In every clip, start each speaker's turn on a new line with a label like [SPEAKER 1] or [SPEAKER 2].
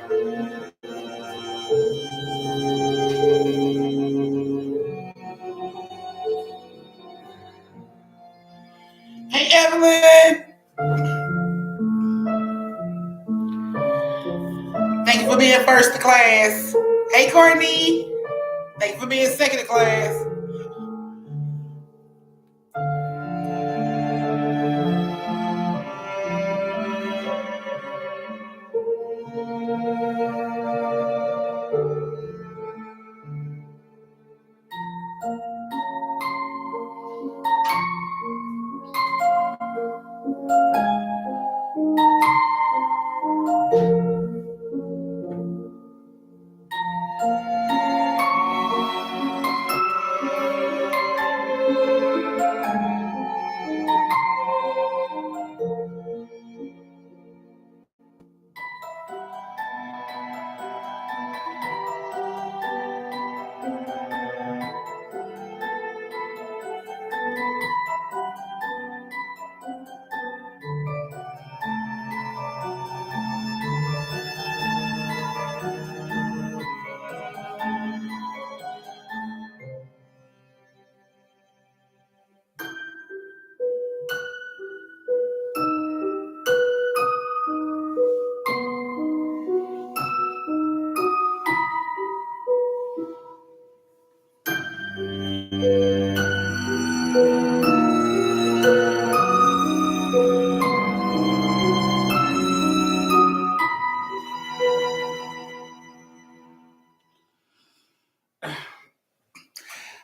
[SPEAKER 1] Hey, Evelyn. Thank you for being first to class. Hey, Courtney. Thank you for being second to class.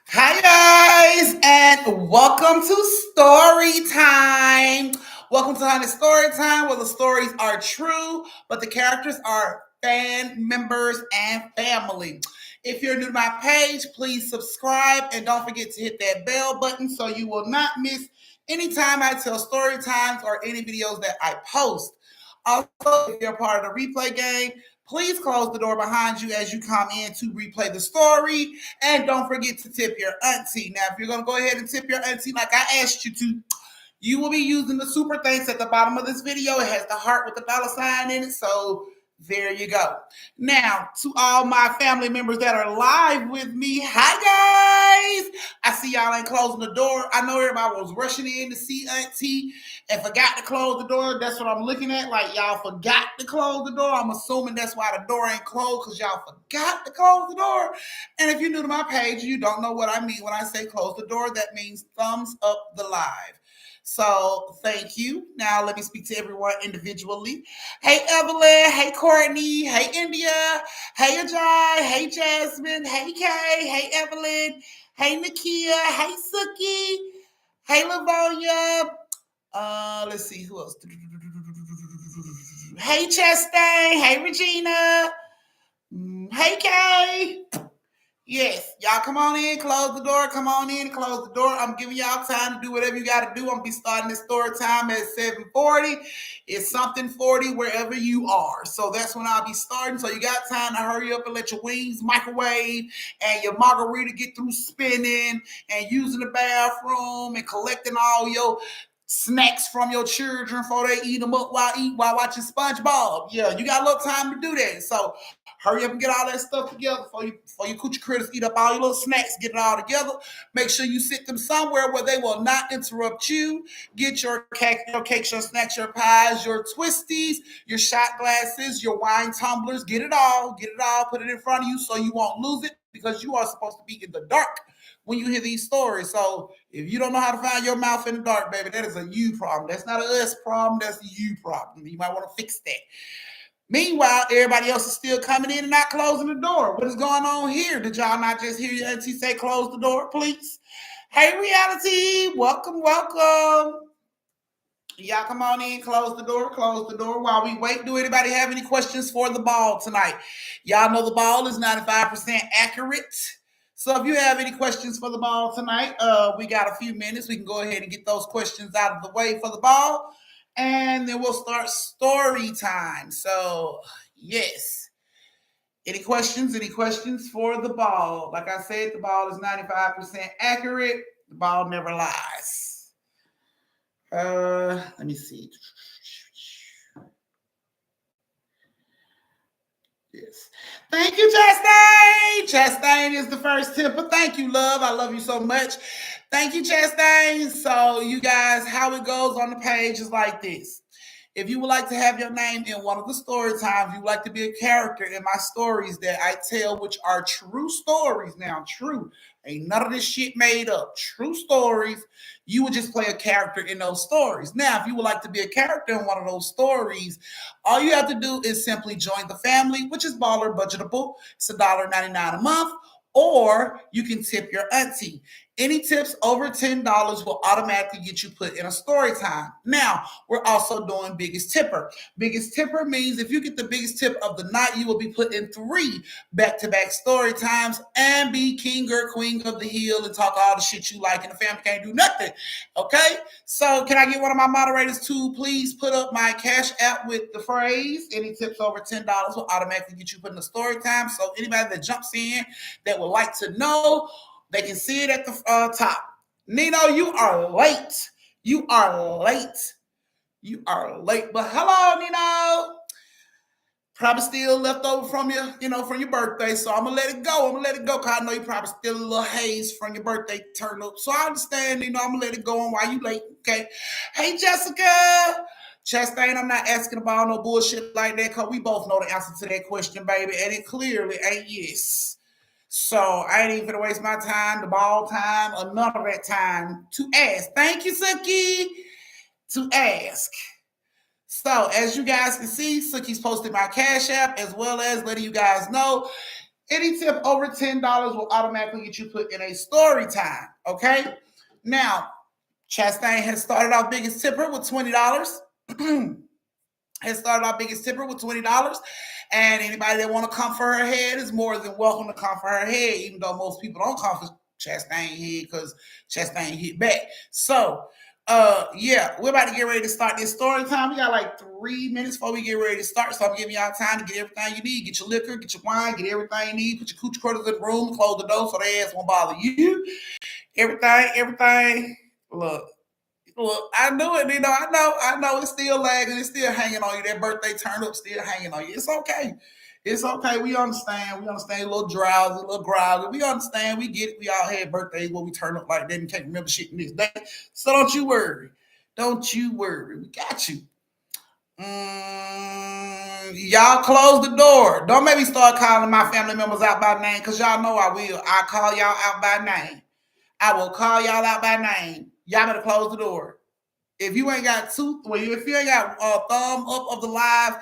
[SPEAKER 1] Hi, guys, and welcome to Story Time. Welcome to Honey Story Time, where the stories are true, but the characters are fan members and family. If you're new to my page, please subscribe and don't forget to hit that bell button so you will not miss any time I tell story times or any videos that I post. Also, if you're a part of the replay game, please close the door behind you as you come in to replay the story. And don't forget to tip your auntie. Now, if you're going to go ahead and tip your auntie like I asked you to, you will be using the super thanks at the bottom of this video. It has the heart with the dollar sign in it. So there you go. Now, to all my family members that are live with me, hi guys. I see y'all ain't closing the door. I know everybody was rushing in to see auntie and forgot to close the door. That's what I'm looking at. Like y'all forgot to close the door. I'm assuming that's why the door ain't closed because y'all forgot to close the door. And if you're new to my page, you don't know what I mean when I say close the door. That means thumbs up the live. So thank you. Now let me speak to everyone individually. Hey Evelyn, hey Courtney, hey India, hey Ajay, hey Jasmine, hey Kay, hey Evelyn, hey Nakia, hey Suki, hey Lavonia. Let's see who else. Hey Chastain, hey Regina, hey Kay. Yes, y'all come on in, close the door, come on in, close the door. I'm giving y'all time to do whatever you got to do. I'm going to be starting this story time at 7:40. It's something 40 wherever you are. So that's when I'll be starting. So you got time to hurry up and let your wings microwave and your margarita get through spinning and using the bathroom and collecting all your snacks from your children before they eat them up while watching SpongeBob. Yeah, you got a little time to do that. So hurry up and get all that stuff together before you coochie critters eat up all your little snacks. Get it all together. Make sure you sit them somewhere where they will not interrupt you. Get your cakes, your snacks, your pies, your twisties, your shot glasses, your wine tumblers. Get it all. Get it all. Put it in front of you so you won't lose it because you are supposed to be in the dark when you hear these stories. So if you don't know how to find your mouth in the dark, baby, that is a you problem. That's not a us problem. That's a you problem. You might want to fix that. Meanwhile, everybody else is still coming in and not closing the door. What is going on here? Did y'all not just hear your auntie say close the door, please? Hey, reality, welcome, welcome. Y'all come on in, close the door while we wait. Do anybody have any questions for the ball tonight? Y'all know the ball is 95% accurate. So if you have any questions for the ball tonight, we got a few minutes. We can go ahead and get those questions out of the way for the ball. And then we'll start story time. So, yes. Any questions? Any questions for the ball? Like I said, the ball is 95% accurate. The ball never lies. Let me see. Yes. Thank you, Chastain. Chastain is the first tipper. Thank you, love. I love you so much. Thank you, Chastain. So, you guys, how it goes on the page is like this. If you would like to have your name in one of the story times, you would like to be a character in my stories that I tell, which are true stories. Now, true. Ain't none of this shit made up. True stories. You would just play a character in those stories. Now, if you would like to be a character in one of those stories, all you have to do is simply join the family, which is baller budgetable. It's $1.99 a month. Or you can tip your auntie. Any tips over $10 will automatically get you put in a story time. Now, we're also doing biggest tipper. Biggest tipper means if you get the biggest tip of the night, you will be put in 3 back-to-back story times and be king or queen of the hill and talk all the shit you like, and the family can't do nothing. Okay? So, can I get one of my moderators to please put up my cash app with the phrase, any tips over $10 will automatically get you put in the story time. So, anybody that jumps in that would like to know, they can see it at the top. Nino, you are late. You are late. You are late. But hello, Nino. Probably still left over from from your birthday. So I'm gonna let it go. I'm gonna let it go because I know you probably still a little haze from your birthday turn up. So I understand, I'm gonna let it go on while you late. Okay. Hey, Jessica. Chastain, I'm not asking about no bullshit like that because we both know the answer to that question, baby. And it clearly ain't yes. So I ain't even gonna waste my time, the ball time, or none of that time to ask. Thank you, Suki, to ask. So as you guys can see, Suki's posted my Cash App as well as letting you guys know any tip over $10 will automatically get you put in a story time. Okay. Now, Chastain has started our biggest tipper with $20. Has started our biggest tipper with $20. And anybody that want to come for her head is more than welcome to come for her head, even though most people don't come for Chastain head because Chastain hit back. So, yeah, we're about to get ready to start this story time. We got like 3 minutes before we get ready to start. So I'm giving y'all time to get everything you need. Get your liquor, get your wine, get everything you need. Put your coochie quarters in the room, close the door so the ass won't bother you. Everything. Look, I knew it, I know it's still lagging, it's still hanging on you. That birthday turned up, still hanging on you. It's okay. It's okay. We understand. We understand a little drowsy, a little groggy. We understand. We get it. We all had birthdays where we turn up like that and can't remember shit the next day. So don't you worry. Don't you worry. We got you. Y'all close the door. Don't make me start calling my family members out by name because y'all know I will. I call y'all out by name. I will call y'all out by name. Y'all better close the door. If you ain't got if you ain't got a thumb up of the live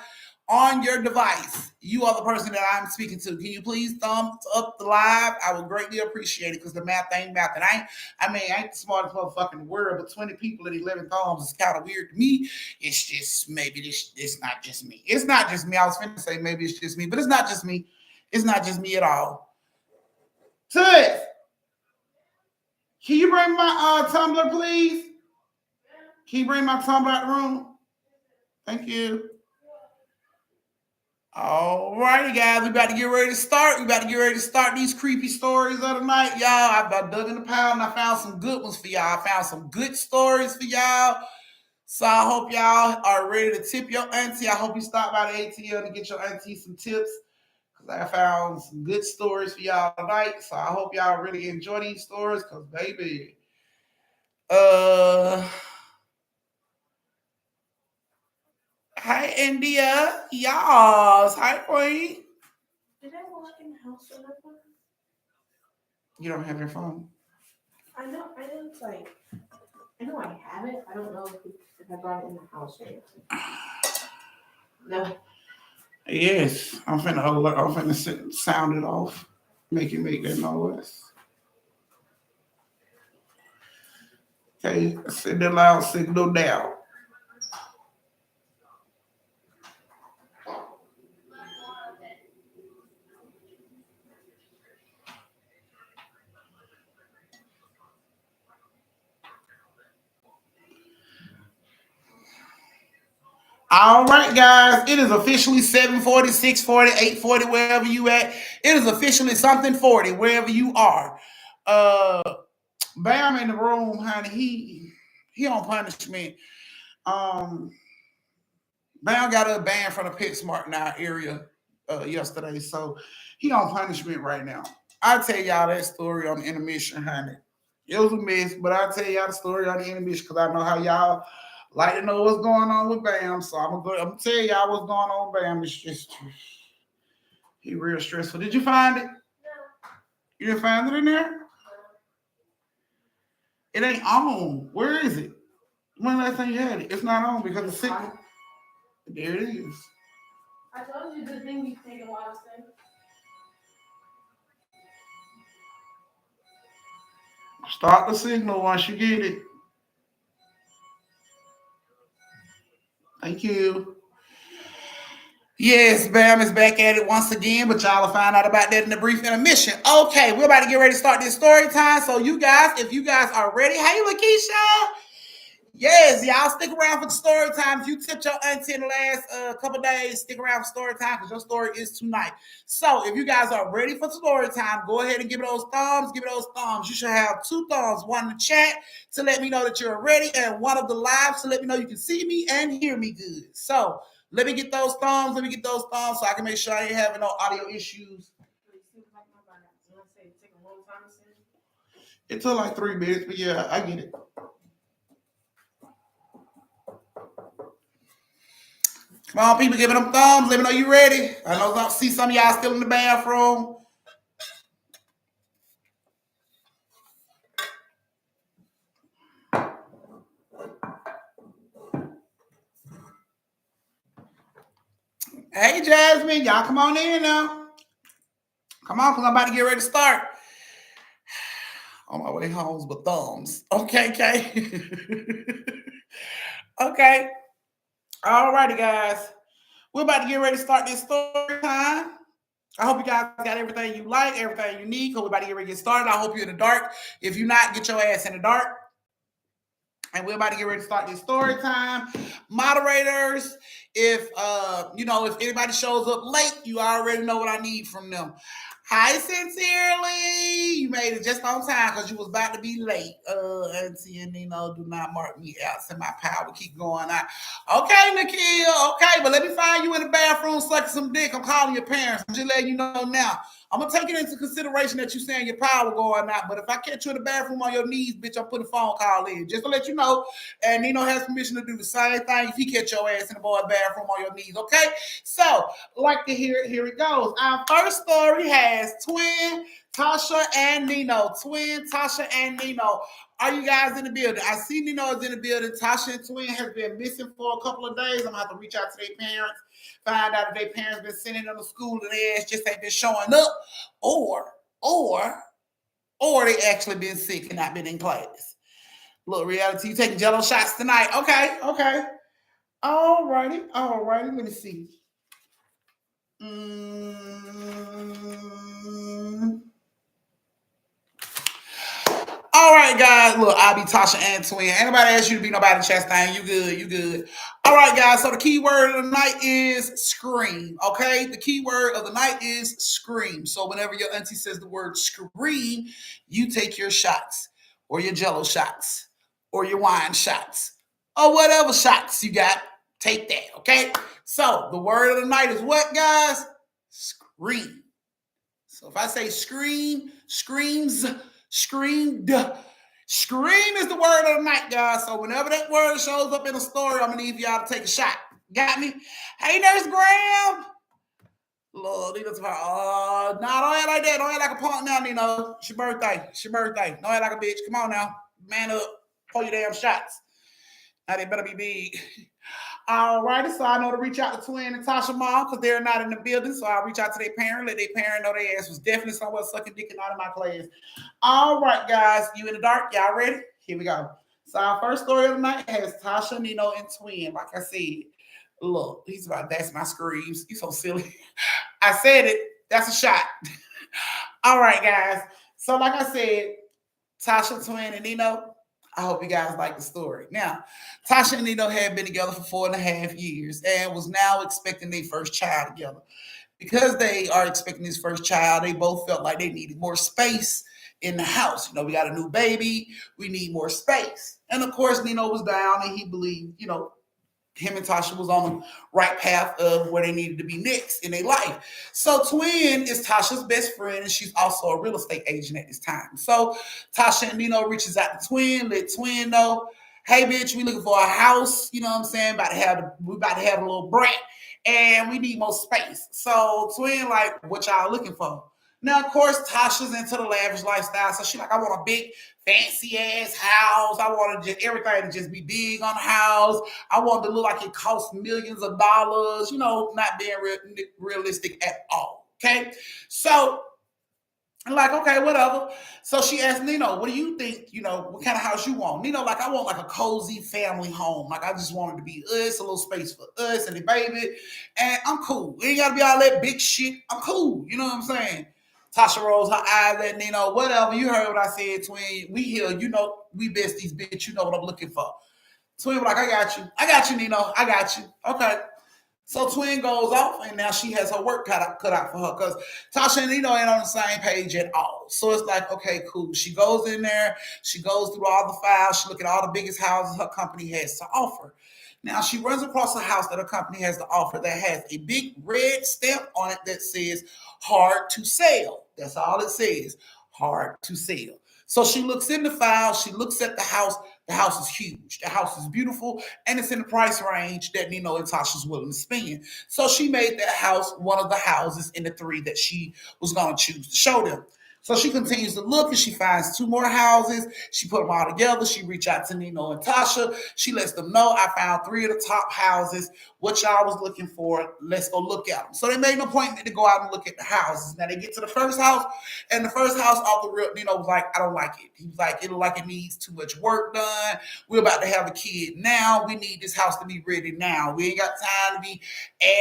[SPEAKER 1] on your device, you are the person that I'm speaking to. Can you please thumb up the live? I would greatly appreciate it because the math ain't math. And I ain't the smartest motherfucker in the world, but 20 people and 11 thumbs is kind of weird to me. It's just maybe it's not just me. It's not just me. I was finna say maybe it's just me, but it's not just me. It's not just me at all. Toots, can you bring my tumbler, please? Can you bring my tumbler out the room? Thank you. All righty, guys. We about to get ready to start. We about to get ready to start these creepy stories of the night, y'all. I've dug in the pile and I found some good ones for y'all. I found some good stories for y'all. So I hope y'all are ready to tip your auntie. I hope you stop by the ATL to get your auntie some tips because I found some good stories for y'all tonight. So I hope y'all really enjoy these stories because, baby, hi, India. Y'all. Hi, Queen.
[SPEAKER 2] Did I walk in the house with my phone?
[SPEAKER 1] You don't have your phone?
[SPEAKER 2] I know. I know I have it. I don't know if I brought it in the house or anything. No.
[SPEAKER 1] Yes. I'm finna sound it off. Make that noise. Okay. Send the loud signal down. All right, guys. It is officially 7:40, 6:40, 8:40, wherever you at. It is officially something 40, wherever you are. Bam in the room, honey. He on punishment. Bam got a ban from the PetSmart in our area. yesterday, so he on punishment right now. I'll tell y'all that story on the intermission, honey. It was a mess, but I'll tell y'all the story on the intermission because I know how y'all like to know what's going on with Bam. So I'm gonna tell y'all what's going on with Bam. It's just he real stressful. Did you find it? You didn't find it in there? It ain't on. Where is it? When last time you had it? It's not on because the signal. There it is.
[SPEAKER 2] I told you the thing you take a while to say.
[SPEAKER 1] Start the signal once you get it. Thank you. Yes, Bam is back at it once again, but y'all will find out about that in the brief intermission. Okay, we're about to get ready to start this story time. So you guys, if you guys are ready, hey Lakeisha. Yes, y'all stick around for the story time. If you tipped your auntie in the last couple days, stick around for story time because your story is tonight. So if you guys are ready for story time, go ahead and give it those thumbs. Give it those thumbs. You should have 2 thumbs, one in the chat to let me know that you're ready, and one of the lives to let me know you can see me and hear me good. So let me get those thumbs. Let me get those thumbs so I can make sure I ain't having no audio issues. It took like 3 minutes, but yeah, I get it. Come on, people, giving them thumbs. Let me know you ready. I know I see some of y'all still in the bathroom. Hey, Jasmine, y'all come on in now. Come on, because I'm about to get ready to start. On my way home with thumbs. Okay, okay. Okay. All righty, guys. We're about to get ready to start this story time. I hope you guys got everything you like, everything you need. Because we're about to get ready to get started. I hope you're in the dark. If you're not, get your ass in the dark. And we're about to get ready to start this story time. Moderators, if if anybody shows up late, you already know what I need from them. Hi, Sincerely. You made it just on time because you was about to be late. Auntie and Nino, do not mark me out. Send my power keep going out. Okay, Nikhil. Okay, but let me find you in the bathroom sucking some dick. I'm calling your parents. I'm just letting you know now. I'm gonna take it into consideration that you saying your power going out, but if I catch you in the bathroom on your knees, bitch, I'm putting a phone call in just to let you know. And Nino has permission to do the same thing if he catch your ass in the boy's bathroom on your knees. Okay, so like to hear it. Here it goes. Our first story has twin Tasha and Nino. Twin Tasha and Nino. Are you guys in the building? I see Nino is in the building. Tasha and Twin has been missing for a couple of days. I'm gonna have to reach out to their parents. Find out if their parents been sending them to school and their ass just ain't been showing up, or they actually been sick and not been in class. Look, reality, you taking jello shots tonight. Okay, okay. All righty. Let me see. All right, guys. Look, I'll be Tasha and Twin. Anybody ask you to be nobody Chastain? You good, you good. All right, guys. So the key word of the night is scream. Okay? The key word of the night is scream. So whenever your auntie says the word scream, you take your shots, or your jello shots, or your wine shots, or whatever shots you got. Take that, okay? So the word of the night is what, guys? Scream. So if I say scream, screams, screamed, scream is the word of the night, guys. So whenever that word shows up in a story, I'm gonna need y'all to take a shot. Got me? Hey, Nurse Graham. Lord, Nino's don't act like that. Don't act like a punk now, Nino. It's your birthday. It's your birthday. Don't act like a bitch. Come on now. Man up. Pull your damn shots. Now they better be big. All righty, so I know to reach out to Twin and Tasha mom because they're not in the building. So I'll reach out to their parent, let their parent know their ass was definitely somewhere sucking dick and out of my class. All right, guys, you in the dark? Y'all ready? Here we go. So our first story of the night has Tasha, Nino, and Twin. Like I said, look, he's about that's my screams. He's so silly. I said it. That's a shot. All right, guys. So like I said, Tasha, Twin, and Nino. I hope you guys like the story. Now, Tasha and Nino had been together for 4.5 years and was now expecting their first child together. Because they are expecting this first child, they both felt like they needed more space in the house. We got a new baby. We need more space. And of course, Nino was down and he believed, him and Tasha was on the right path of where they needed to be next in their life. So Twin is Tasha's best friend, and she's also a real estate agent at this time. So Tasha and Nino reaches out to Twin, let Twin know, hey bitch, we looking for a house, you know what I'm saying? We about to have a little brat, and we need more space. So Twin like, what y'all looking for? Now, of course, Tasha's into the lavish lifestyle, so she like, I want a big, fancy ass house. I want to just everything to just be big on the house. I want it to look like it costs millions of dollars. You know, not being realistic at all. Okay, so I'm like, okay, whatever. So she asked Nino, what do you think, what kind of house you want? Nino, like, I want like a cozy family home. Like, I just want it to be us, a little space for us and the baby. And I'm cool. We ain't got to be all that big shit. I'm cool. You know what I'm saying? Tasha rolls her eyes at Nino. Whatever. You heard what I said, twin. We here. We besties, bitch. You know what I'm looking for. Twin was like, I got you. I got you, Nino. I got you. Okay. So Twin goes off, and now she has her work cut out for her because Tasha and Nino ain't on the same page at all. So it's like, okay, cool. She goes in there, she goes through all the files, she look at all the biggest houses her company has to offer. Now she runs across a house that her company has to offer that has a big red stamp on it that says hard to sell. That's all it says, hard to sell. So she looks in the file, she looks at the house. The house is huge. The house is beautiful, and it's in the price range that Nino and Tasha's willing to spend. So she made that house one of the houses in the three that she was going to choose to show them. So she continues to look, and she finds two more houses. She put them all together. She reached out to Nino and Tasha. She lets them know, I found three of the top houses. What y'all was looking for, let's go look at them. So they made an appointment to go out and look at the houses. Now they get to the first house, and the first house off the rip, Nino was like, I don't like it. He was like, it look like it needs too much work done. We're about to have a kid now. We need this house to be ready now. We ain't got time to be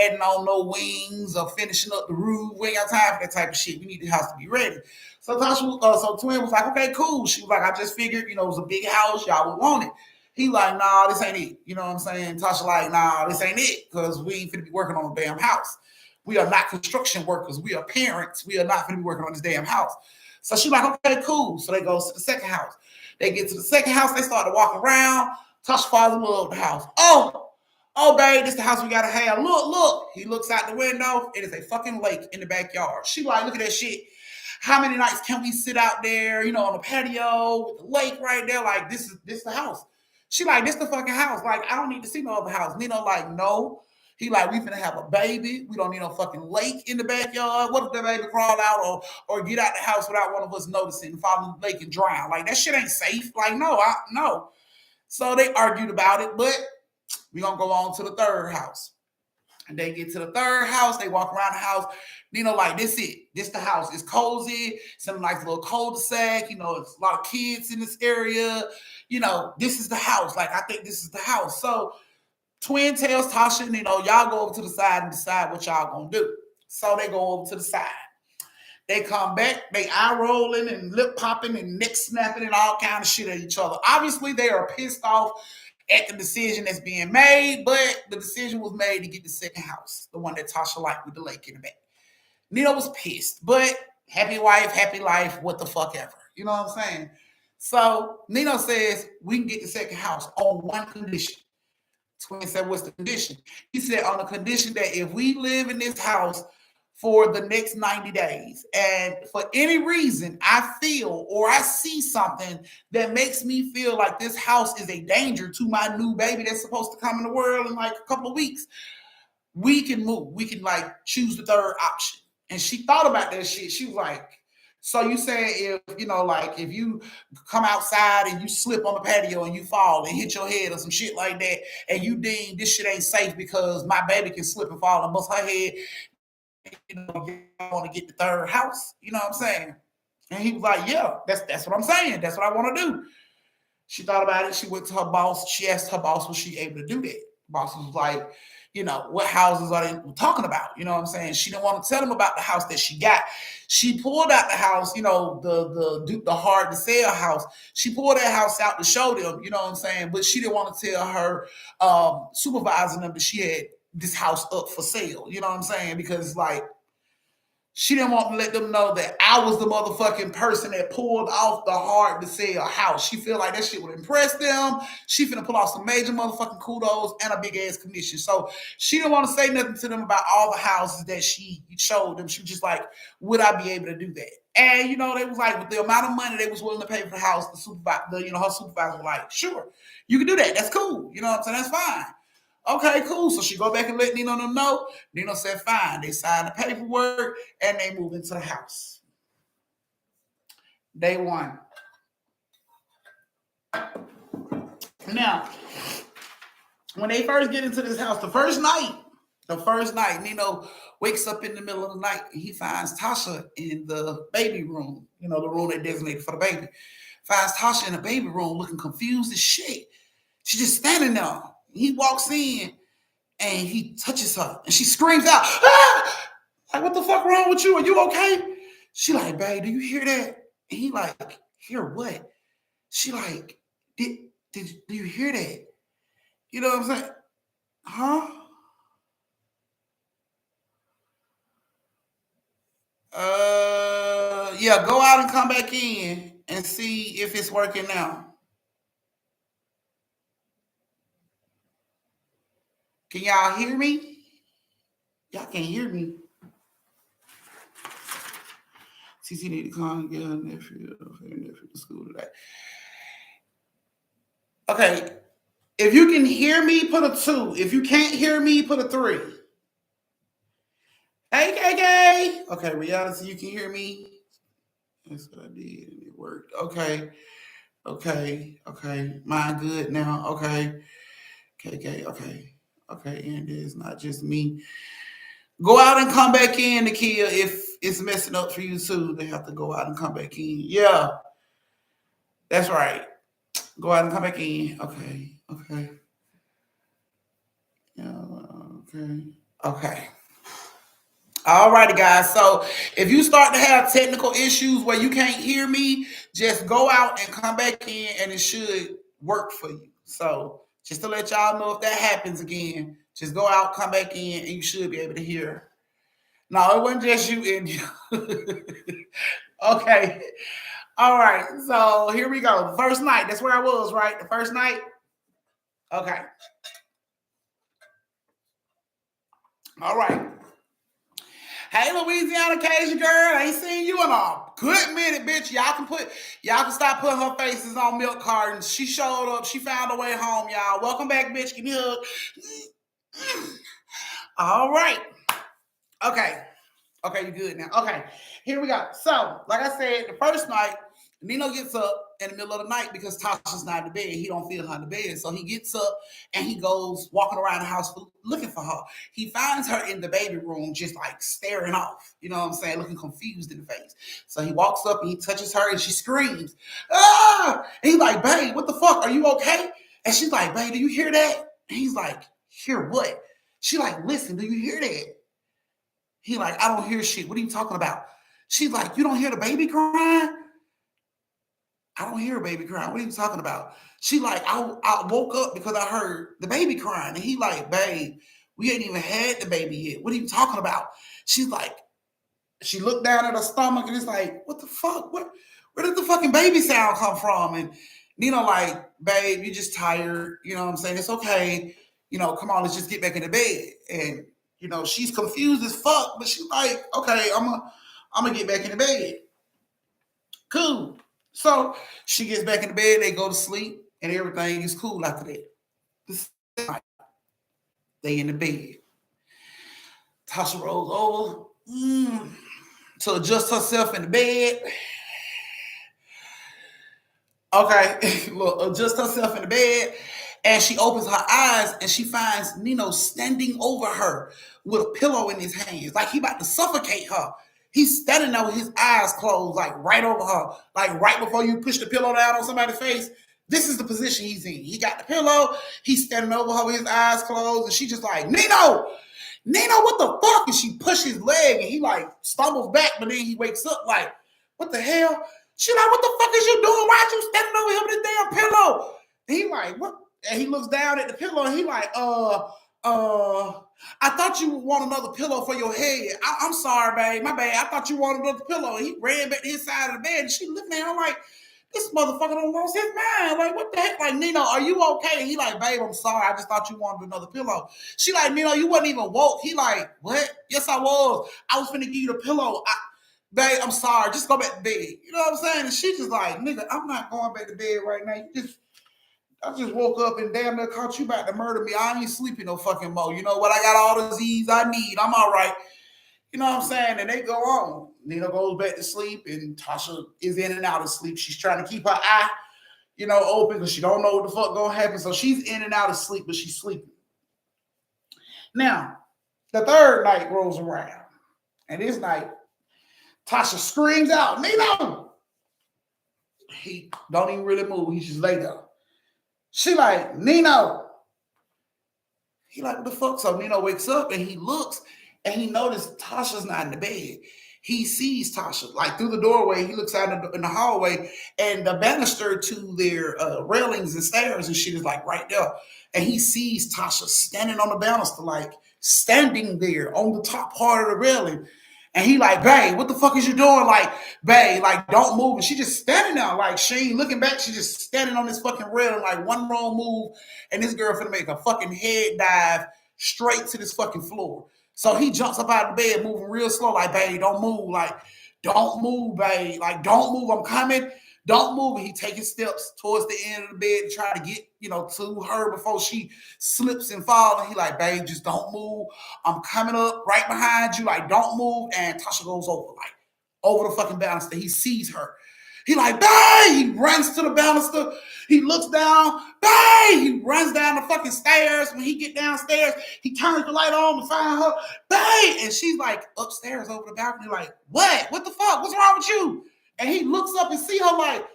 [SPEAKER 1] adding on no wings or finishing up the roof. We ain't got time for that type of shit. We need the house to be ready. So so Twin was like, okay, cool. She was like, I just figured, it was a big house. Y'all would want it. He like, nah, this ain't it. You know what I'm saying? Tasha like, nah, this ain't it because we ain't finna be working on a damn house. We are not construction workers. We are parents. We are not finna be working on this damn house. So she like, okay, cool. So they go to the second house. They get to the second house. They start to walk around. Tasha falls in love with the house. Oh, babe, this is the house we gotta have. Look. He looks out the window. It is a fucking lake in the backyard. She like, look at that shit. How many nights can we sit out there, on the patio with the lake right there? Like, this is the house. She like, this the fucking house. Like, I don't need to see no other house. Nino like, no. He like, we finna have a baby. We don't need no fucking lake in the backyard. What if the baby crawl out or get out the house without one of us noticing, fall in the lake and drown? Like, that shit ain't safe. Like, no. So they argued about it, but we gonna go on to the third house. And they get to the third house. They walk around the house. Nino like, this it. This the house. It's cozy. It's in like a little cul-de-sac. It's a lot of kids in this area. This is the house. Like, I think this is the house. So Twin tells Tasha, y'all go over to the side and decide what y'all gonna do. So they go over to the side. They come back, they eye rolling and lip popping and neck snapping and all kind of shit at each other. Obviously, they are pissed off at the decision that's being made, but the decision was made to get the second house, the one that Tasha liked with the lake in the back. Nino was pissed, but happy wife, happy life, what the fuck ever. You know what I'm saying? So Nino says, we can get the second house on one condition. Twin said, what's the condition? He said, on the condition that if we live in this house for the next 90 days, and for any reason I feel or I see something that makes me feel like this house is a danger to my new baby that's supposed to come in the world in like a couple of weeks, we can move. We can like choose the third option. And she thought about that shit. She was like, so you saying if you come outside and you slip on the patio and you fall and hit your head or some shit like that, and you deem this shit ain't safe because my baby can slip and fall and bust her head, you want to get the third house? You know what I'm saying? And he was like, yeah, that's what I'm saying. That's what I want to do. She thought about it. She went to her boss. She asked her boss, was she able to do that? The boss was like, what houses are they talking about? You know what I'm saying? She didn't want to tell them about the house that she got. She pulled out the house, the hard to sell house. She pulled that house out to show them, you know what I'm saying? But she didn't want to tell her supervisor them that she had this house up for sale. You know what I'm saying? Because like, She didn't want to let them know that I was the motherfucking person that pulled off the hard to sell house. She feel like that shit would impress them. She finna pull off some major motherfucking kudos and a big ass commission. So she didn't want to say nothing to them about all the houses that she showed them. She was just like, would I be able to do that? And they was like, with the amount of money they was willing to pay for the house, the supervisor, her supervisor was like, sure, you can do that. That's cool. You know what I'm saying? That's fine. Okay, cool. So she go back and let Nino know. Nino said, fine. They signed the paperwork and they moved into the house. Day one. Now, when they first get into this house, the first night, Nino wakes up in the middle of the night and he finds Tasha in the baby room, the room they designated for the baby. Finds Tasha in the baby room looking confused as shit. She's just standing there. He walks in and he touches her and she screams out, ah! Like, what the fuck wrong with you? Are you okay? She like, babe, do you hear that? And he like, hear what? She like, do you hear that? You know what I'm saying? Huh? Yeah, go out and come back in and see if it's working now. Can y'all hear me? Y'all can't hear me. CC need to come and get her nephew to school today. Okay. If you can hear me, put a 2. If you can't hear me, put a 3. Hey, KK. Okay, reality, you can hear me. That's what I did, and it worked. Okay. Mine good now. Okay. KK. Okay. And it's not just me. Go out and come back in, Nakia. If it's messing up for you too, they have to go out and come back in. Yeah, that's right. Go out and come back in. Okay. Yeah, okay. All righty, guys. So if you start to have technical issues where you can't hear me, just go out and come back in and it should work for you. So just to let y'all know if that happens again, just go out, come back in, and you should be able to hear. No, it wasn't just you and you. Okay. All right. So here we go. The first night. That's where I was, right? The first night. Okay. All right. Hey, Louisiana Cajun girl, I ain't seen you in a good minute, bitch. Y'all can stop putting her faces on milk cartons. She showed up. She found her way home, y'all. Welcome back, bitch. Give me a hug. All right. Okay, you good now. Okay, here we go. So, like I said, the first night, Nino gets up in the middle of the night because Tasha's not in the bed. He don't feel her in the bed. So he gets up and he goes walking around the house looking for her. He finds her in the baby room just like staring off. You know what I'm saying? Looking confused in the face. So he walks up and he touches her and she screams, ah! And he's like, babe, what the fuck? Are you okay? And she's like, babe, do you hear that? And he's like, hear what? She like, listen, do you hear that? He like, I don't hear shit. What are you talking about? She's like, you don't hear the baby crying? I don't hear a baby crying. What are you talking about? She like, I woke up because I heard the baby crying. And he like, babe, we ain't even had the baby yet. What are you talking about? She's like, she looked down at her stomach and it's like, what the fuck? Where did the fucking baby sound come from? And Nino like, babe, you're just tired. You know what I'm saying? It's okay. Come on, let's just get back in the bed. And, she's confused as fuck, but she's like, okay, I'm gonna get back in the bed. Cool. So she gets back in the bed, they go to sleep, and everything is cool after that. This night, they in the bed. Tasha rolls over to adjust herself in the bed. Okay, look, adjust herself in the bed, and she opens her eyes and she finds Nino standing over her with a pillow in his hands, like he about to suffocate her. He's standing there with his eyes closed, like right over her, like right before you push the pillow down on somebody's face. This is the position he's in. He got the pillow. He's standing over her with his eyes closed, and she just like, Nino, what the fuck? And she pushes his leg, and he like stumbles back, but then he wakes up like, what the hell? She like, what the fuck is you doing? Why are you standing over here with this damn pillow? And he like, what? And he looks down at the pillow, and he like, I thought you want another pillow for your head. I'm sorry, babe. My bad. I thought you wanted another pillow. And he ran back to his side of the bed and she looking at him like, this motherfucker done lost his mind. Like, what the heck? Like, Nino, are you okay? And he like, babe, I'm sorry. I just thought you wanted another pillow. She like, Nino, you wasn't even woke. He like, what? Yes, I was. I was finna give you the pillow. Babe, I'm sorry. Just go back to bed. You know what I'm saying? And she just like, nigga, I'm not going back to bed right now. I just woke up and damn near caught you about to murder me. I ain't sleeping no fucking more. You know what? I got all the Z's I need. I'm all right. You know what I'm saying? And they go on. Nina goes back to sleep, and Tasha is in and out of sleep. She's trying to keep her eye, open because she don't know what the fuck gonna happen. So she's in and out of sleep, but she's sleeping. Now, the third night rolls around, and this night, Tasha screams out, Nino! He don't even really move. He just lay there. She like, Nino. He like, what the fuck? So Nino wakes up and he looks and he noticed Tasha's not in the bed. He sees Tasha like through the doorway. He looks out in the hallway and the banister to their railings and stairs and shit is like right there. And he sees Tasha standing on the banister, like standing there on the top part of the railing. And he like, babe, what the fuck is you doing? Like, babe, like, don't move. And she just standing there, like, she ain't looking back. She just standing on this fucking railing, like, one wrong move. And this girl finna make a fucking head dive straight to this fucking floor. So he jumps up out of the bed, moving real slow, like, babe, don't move. Like, don't move, babe. Like, don't move. I'm coming. Don't move. And he taking steps towards the end of the bed to try to get, to her before she slips and falls. And he like, babe, just don't move. I'm coming up right behind you. Like, don't move. And Tasha goes over the fucking banister. He sees her. He like, babe! He runs to the banister. He looks down. Babe! He runs down the fucking stairs. When he get downstairs, he turns the light on to find her. Babe! And she's like upstairs over the balcony like, what? What the fuck? What's wrong with you? And he looks up and see her like,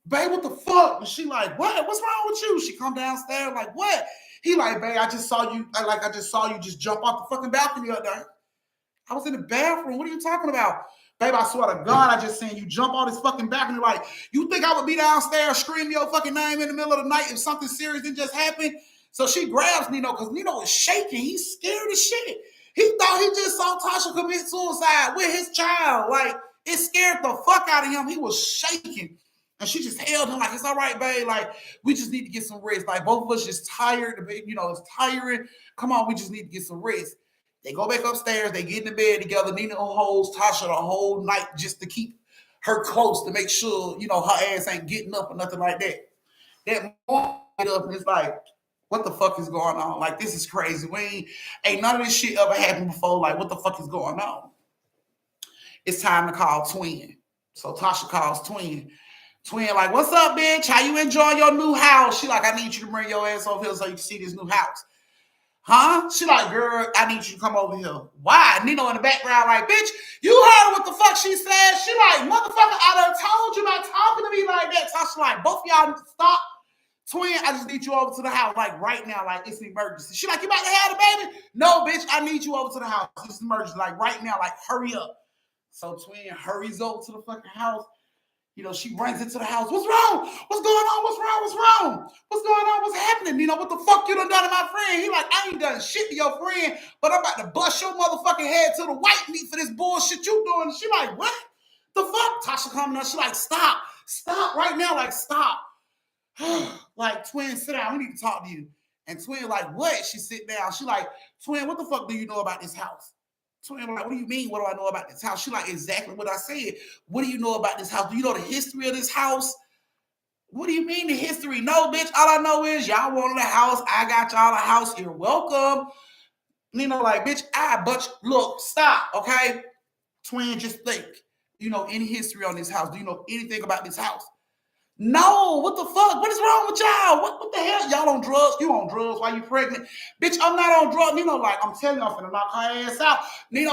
[SPEAKER 1] babe, what the fuck? And she like, what? What's wrong with you? She come downstairs like, what? He like, babe, I just saw you just jump off the fucking balcony up there. I was in the bathroom. What are you talking about? Babe, I swear to God, I just seen you jump on this fucking balcony. Like, you think I would be downstairs screaming your fucking name in the middle of the night if something serious didn't just happen? So she grabs Nino because Nino is shaking. He's scared as shit. He thought he just saw Tasha commit suicide with his child. Like, it scared the fuck out of him. He was shaking. And she just held him like, it's all right, babe. Like, we just need to get some rest. Like, both of us just tired. It's tiring. Come on, we just need to get some rest. They go back upstairs. They get in the bed together. Nina holds Tasha the whole night just to keep her close to make sure, her ass ain't getting up or nothing like that. That morning, get up and it's like, what the fuck is going on? Like, this is crazy. Ain't none of this shit ever happened before. Like, what the fuck is going on? It's time to call Twin. So Tasha calls Twin. Twin like, what's up, bitch? How you enjoying your new house? She like, I need you to bring your ass over here so you can see this new house. Huh? She like, girl, I need you to come over here. Why? Nino in the background like, bitch, you heard what the fuck she said. She like, motherfucker, I done told you not talking to me like that. Tasha like, both of y'all need to stop. Twin, I just need you over to the house, like right now, like it's an emergency. She like, you about to have the baby? No, bitch, I need you over to the house. It's an emergency, like right now, like hurry up. So Twin hurries over to the fucking house. She runs into the house. What's wrong? What's going on? What's wrong? What's wrong? What's going on? What's happening? What the fuck you done to my friend? He like, I ain't done shit to your friend, but I'm about to bust your motherfucking head to the white meat for this bullshit you doing. She like, what? The fuck? Tasha coming up. She like, stop. Stop right now. Like, stop. Like, Twin, sit down. We need to talk to you. And Twin like, what? She sit down. She like, Twin, what the fuck do you know about this house? Twin like, what do you mean? What do I know about this house? She like, exactly what I said. What do you know about this house? Do you know the history of this house? What do you mean the history? No, bitch. All I know is y'all wanted a house. I got y'all a house. You're welcome. Like, bitch, look, stop, okay? Twin, just think. Do you know any history on this house? Do you know anything about this house? No, what the fuck? What is wrong with y'all? What the hell? Y'all on drugs? You on drugs while you pregnant? Bitch, I'm not on drugs. Like, I'm telling you, I'm finna knock her ass out.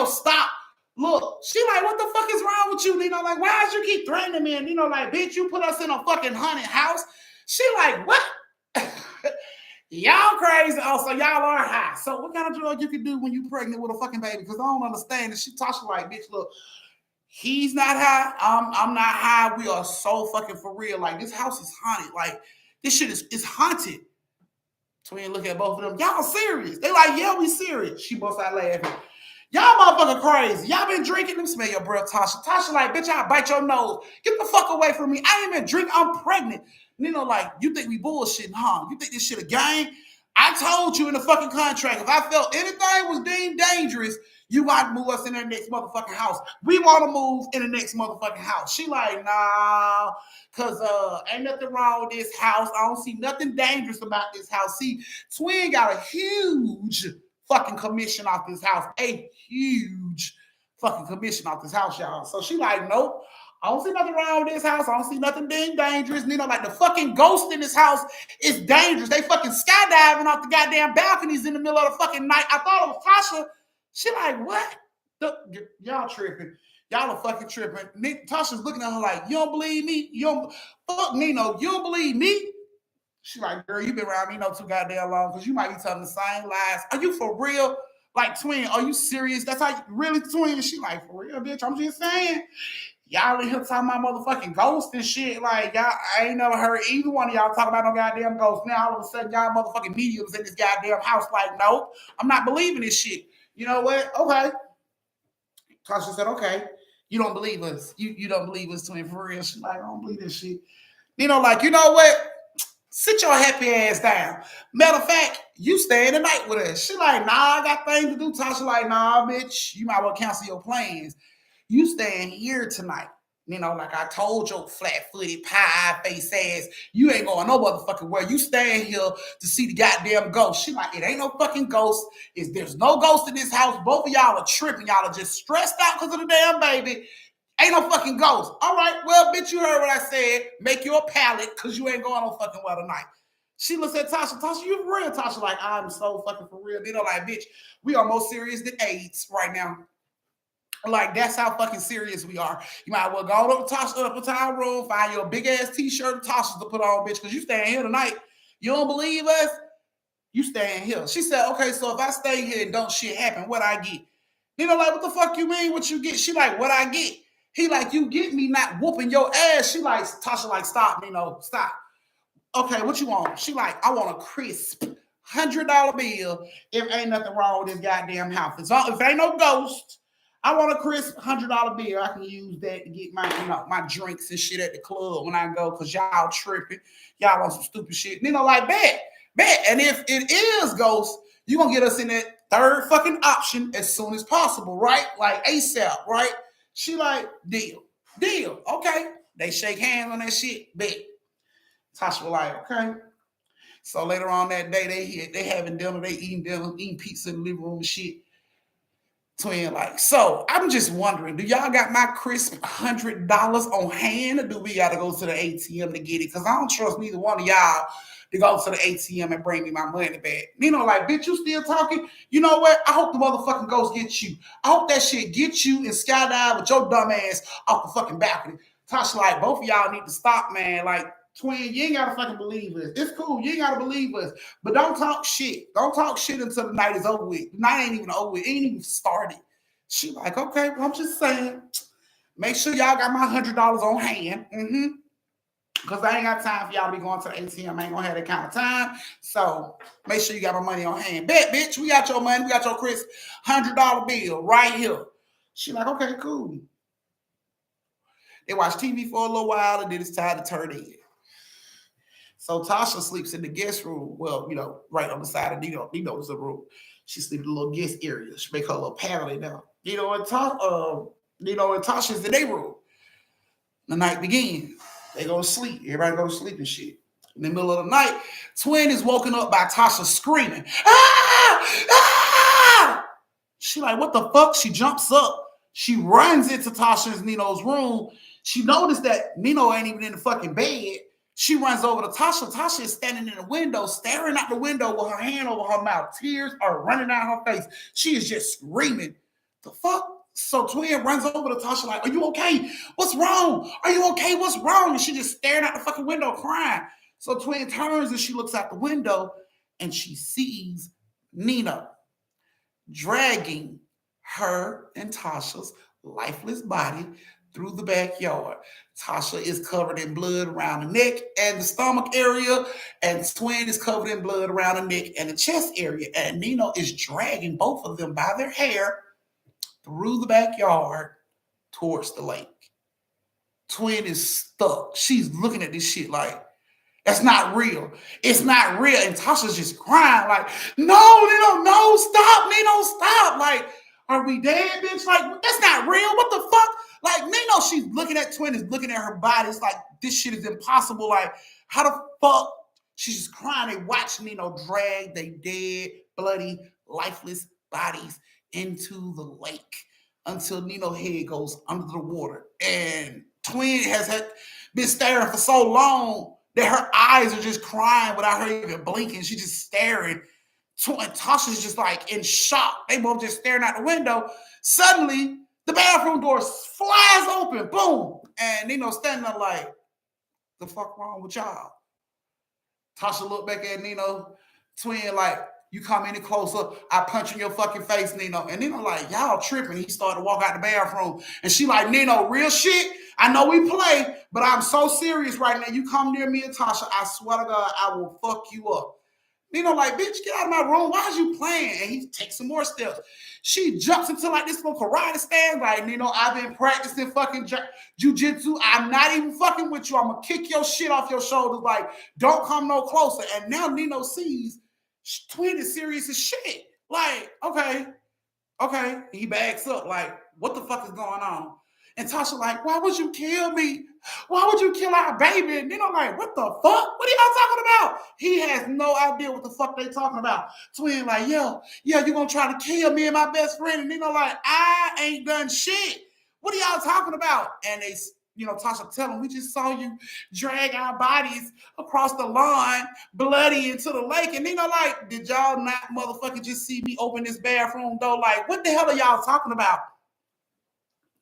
[SPEAKER 1] Stop. Look, she like, what the fuck is wrong with you? Like, why did you keep threatening me? And like, bitch, you put us in a fucking haunted house. She like, what? Y'all crazy. Oh, so y'all are high. So what kind of drug you can do when you pregnant with a fucking baby? Because I don't understand. And she talks like, bitch, look, he's not high. I'm not high. We are so fucking for real. Like, this house is haunted. Like, this shit is haunted. Twin look at both of them. Y'all serious? They like, yeah, we serious. She busts out laughing. Y'all motherfucker crazy. Y'all been drinking? Let me smell your breath, Tasha. Tasha like, bitch, I'll bite your nose. Get the fuck away from me. I ain't even drink. I'm pregnant. Nino like, you think we bullshitting, huh? You think this shit a game? I told you in the fucking contract, if I felt anything was deemed dangerous, you got to move us in the next motherfucking house. We want to move in the next motherfucking house. She like, nah, because ain't nothing wrong with this house. I don't see nothing dangerous about this house. See, Twin got a huge fucking commission off this house. A huge fucking commission off this house, y'all. So she like, nope. I don't see nothing wrong with this house. I don't see nothing being dangerous. You know, like the fucking ghost in this house is dangerous. They fucking skydiving off the goddamn balconies in the middle of the fucking night. I thought it was Tasha. She like, what? Y'all tripping. Y'all are fucking tripping. Tasha's looking at her like, you don't believe me? You don't, fuck Nino, you don't believe me? She like, girl, you been around me too goddamn long because you might be telling the same lies. Are you for real? Like, Twin, are you serious? That's how you really, Twin? She like, for real, bitch, I'm just saying. Y'all in here talking about motherfucking ghosts and shit. Like, y'all, I ain't never heard either one of y'all talk about no goddamn ghosts. Now, all of a sudden, y'all motherfucking mediums in this goddamn house. Like, no, I'm not believing this shit. You know what? Okay. Tasha said, okay. You don't believe us. You don't believe us, Twin, for real. She's like, I don't believe this shit. You know, like, you know what? Sit your happy ass down. Matter of fact, you staying the night with us. She like, nah, I got things to do. Tasha like, nah, bitch, you might well cancel your plans. You staying here tonight. You know, like I told your flat-footed, pie-face ass, you ain't going no motherfucking where. You staying here to see the goddamn ghost. She like, it ain't no fucking ghost. There's no ghost in this house. Both of y'all are tripping. Y'all are just stressed out because of the damn baby. Ain't no fucking ghost. All right, well, bitch, you heard what I said. Make your pallet because you ain't going no fucking well tonight. She looks at Tasha. Tasha, you for real? Tasha like, I'm so fucking for real. You know, like, bitch, we are more serious than AIDS right now. Like, that's how fucking serious we are. You might well go up to Tasha up to our room, find your big ass t-shirt and Tasha's to put on, bitch, because you staying here tonight. You don't believe us? You staying here. She said, okay, so if I stay here and don't shit happen, what I get? You know, like, what the fuck you mean? What you get? She like, what I get? He like, you get me not whooping your ass. She like, Tasha like, stop, stop. Okay, what you want? She like, I want a crisp $100 bill if ain't nothing wrong with this goddamn house. If ain't no ghost, I want a crisp $100 bill. I can use that to get my, my drinks and shit at the club when I go, because y'all tripping. Y'all on some stupid shit. Like, bet. And if it is ghost, you gonna get us in that third fucking option as soon as possible, right? Like ASAP, right? She like, deal. Okay. They shake hands on that shit, bet. Tasha was like, okay. So later on that day, they having dinner, they eating pizza in the living room and shit. Twin like, so I'm just wondering, do y'all got my crisp $100 on hand, or do we got to go to the ATM to get it? Because I don't trust neither one of y'all to go to the ATM and bring me my money back. Like, bitch, you still talking? You know what? I hope the motherfucking ghost gets you. I hope that shit gets you and skydive with your dumb ass off the fucking balcony. Tasha like, both of y'all need to stop, man. Like, Twin, you ain't gotta fucking believe us. It's cool. You ain't gotta believe us. But don't talk shit. Don't talk shit until the night is over with. The night ain't even over with. It ain't even started. She like, okay, well, I'm just saying. Make sure y'all got my $100 on hand. Because I ain't got time for y'all to be going to the ATM. I ain't gonna have that kind of time. So make sure you got my money on hand. Bet, bitch, we got your money. We got your Chris $100 bill right here. She like, okay, cool. They watch TV for a little while, and then it's time to turn in. So Tasha sleeps in the guest room. Well, right on the side of Nino's room. She sleeps in the little guest area. She make her little paddling now. And Tasha's in their room. The night begins. They go to sleep. Everybody go to sleep and shit. In the middle of the night, Twin is woken up by Tasha screaming. Ah! Ah! She like, what the fuck? She jumps up. She runs into Tasha and Nino's room. She noticed that Nino ain't even in the fucking bed. She runs over to Tasha. Tasha is standing in the window, staring out the window with her hand over her mouth. Tears are running down her face. She is just screaming. The fuck? So Twin runs over to Tasha like, are you okay? What's wrong? Are you okay? What's wrong? And she just staring out the fucking window crying. So Twin turns and she looks out the window and she sees Nina dragging her and Tasha's lifeless body through the backyard. Tasha is covered in blood around the neck and the stomach area, and Twin is covered in blood around the neck and the chest area. And Nino is dragging both of them by their hair through the backyard towards the lake. Twin is stuck. She's looking at this shit like, that's not real. It's not real. And Tasha's just crying like, no, Nino, no, stop, Nino, stop. Like, are we dead, bitch? Like, that's not real. What the fuck? Like, Nino, she's looking at Twin, is looking at her body. It's like, this shit is impossible. Like, how the fuck? She's just crying. They watch Nino drag they dead, bloody, lifeless bodies into the lake until Nino's head goes under the water. And Twin has been staring for so long that her eyes are just crying without her even blinking. She's just staring. And Tasha's just like in shock. They both just staring out the window. Suddenly, the bathroom door flies open. Boom. And Nino's standing there like, the fuck wrong with y'all? Tasha looked back at Nino. Twin like, you come any closer, I punch in your fucking face, Nino. And Nino like, y'all tripping. He started to walk out the bathroom. And she like, Nino, real shit? I know we play, but I'm so serious right now. You come near me and Tasha, I swear to God, I will fuck you up. Nino like, bitch, get out of my room. Why is you playing? And he takes some more steps. She jumps into like this little karate stand. Like, Nino, I've been practicing fucking jujitsu. I'm not even fucking with you. I'm going to kick your shit off your shoulders. Like, don't come no closer. And now Nino sees Twin is serious as shit. Like, okay. He backs up. Like, what the fuck is going on? And Tasha like, why would you kill me? Why would you kill our baby? And Nino like, what the fuck? What are y'all talking about? He has no idea what the fuck they talking about. Twin like, yeah, you gonna try to kill me and my best friend. And Nino like, I ain't done shit. What are y'all talking about? And they, Tasha tell him, we just saw you drag our bodies across the lawn, bloody into the lake. And Nino like, did y'all not motherfucking just see me open this bathroom door? Like, what the hell are y'all talking about?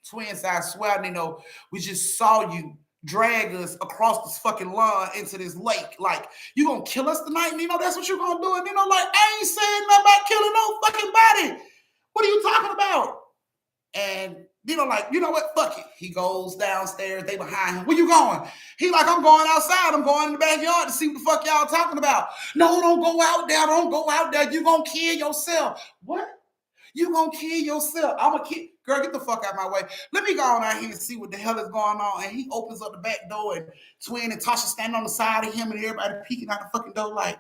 [SPEAKER 1] Twins, I swear, Nino, we just saw you drag us across this fucking lawn into this lake. Like, you gonna kill us tonight, Nino? That's what you gonna do? And Nino like, I ain't saying nothing about killing no fucking body. What are you talking about? And Nino like, you know what? Fuck it. He goes downstairs. They behind him. Where you going? He like, I'm going outside. I'm going in the backyard to see what the fuck y'all talking about. No, don't go out there. Don't go out there. You gonna kill yourself. What? You gonna kill yourself. I'm a kid. Girl, get the fuck out of my way. Let me go on out here and see what the hell is going on. And he opens up the back door, and Twin and Tasha standing on the side of him, and everybody peeking out the fucking door like,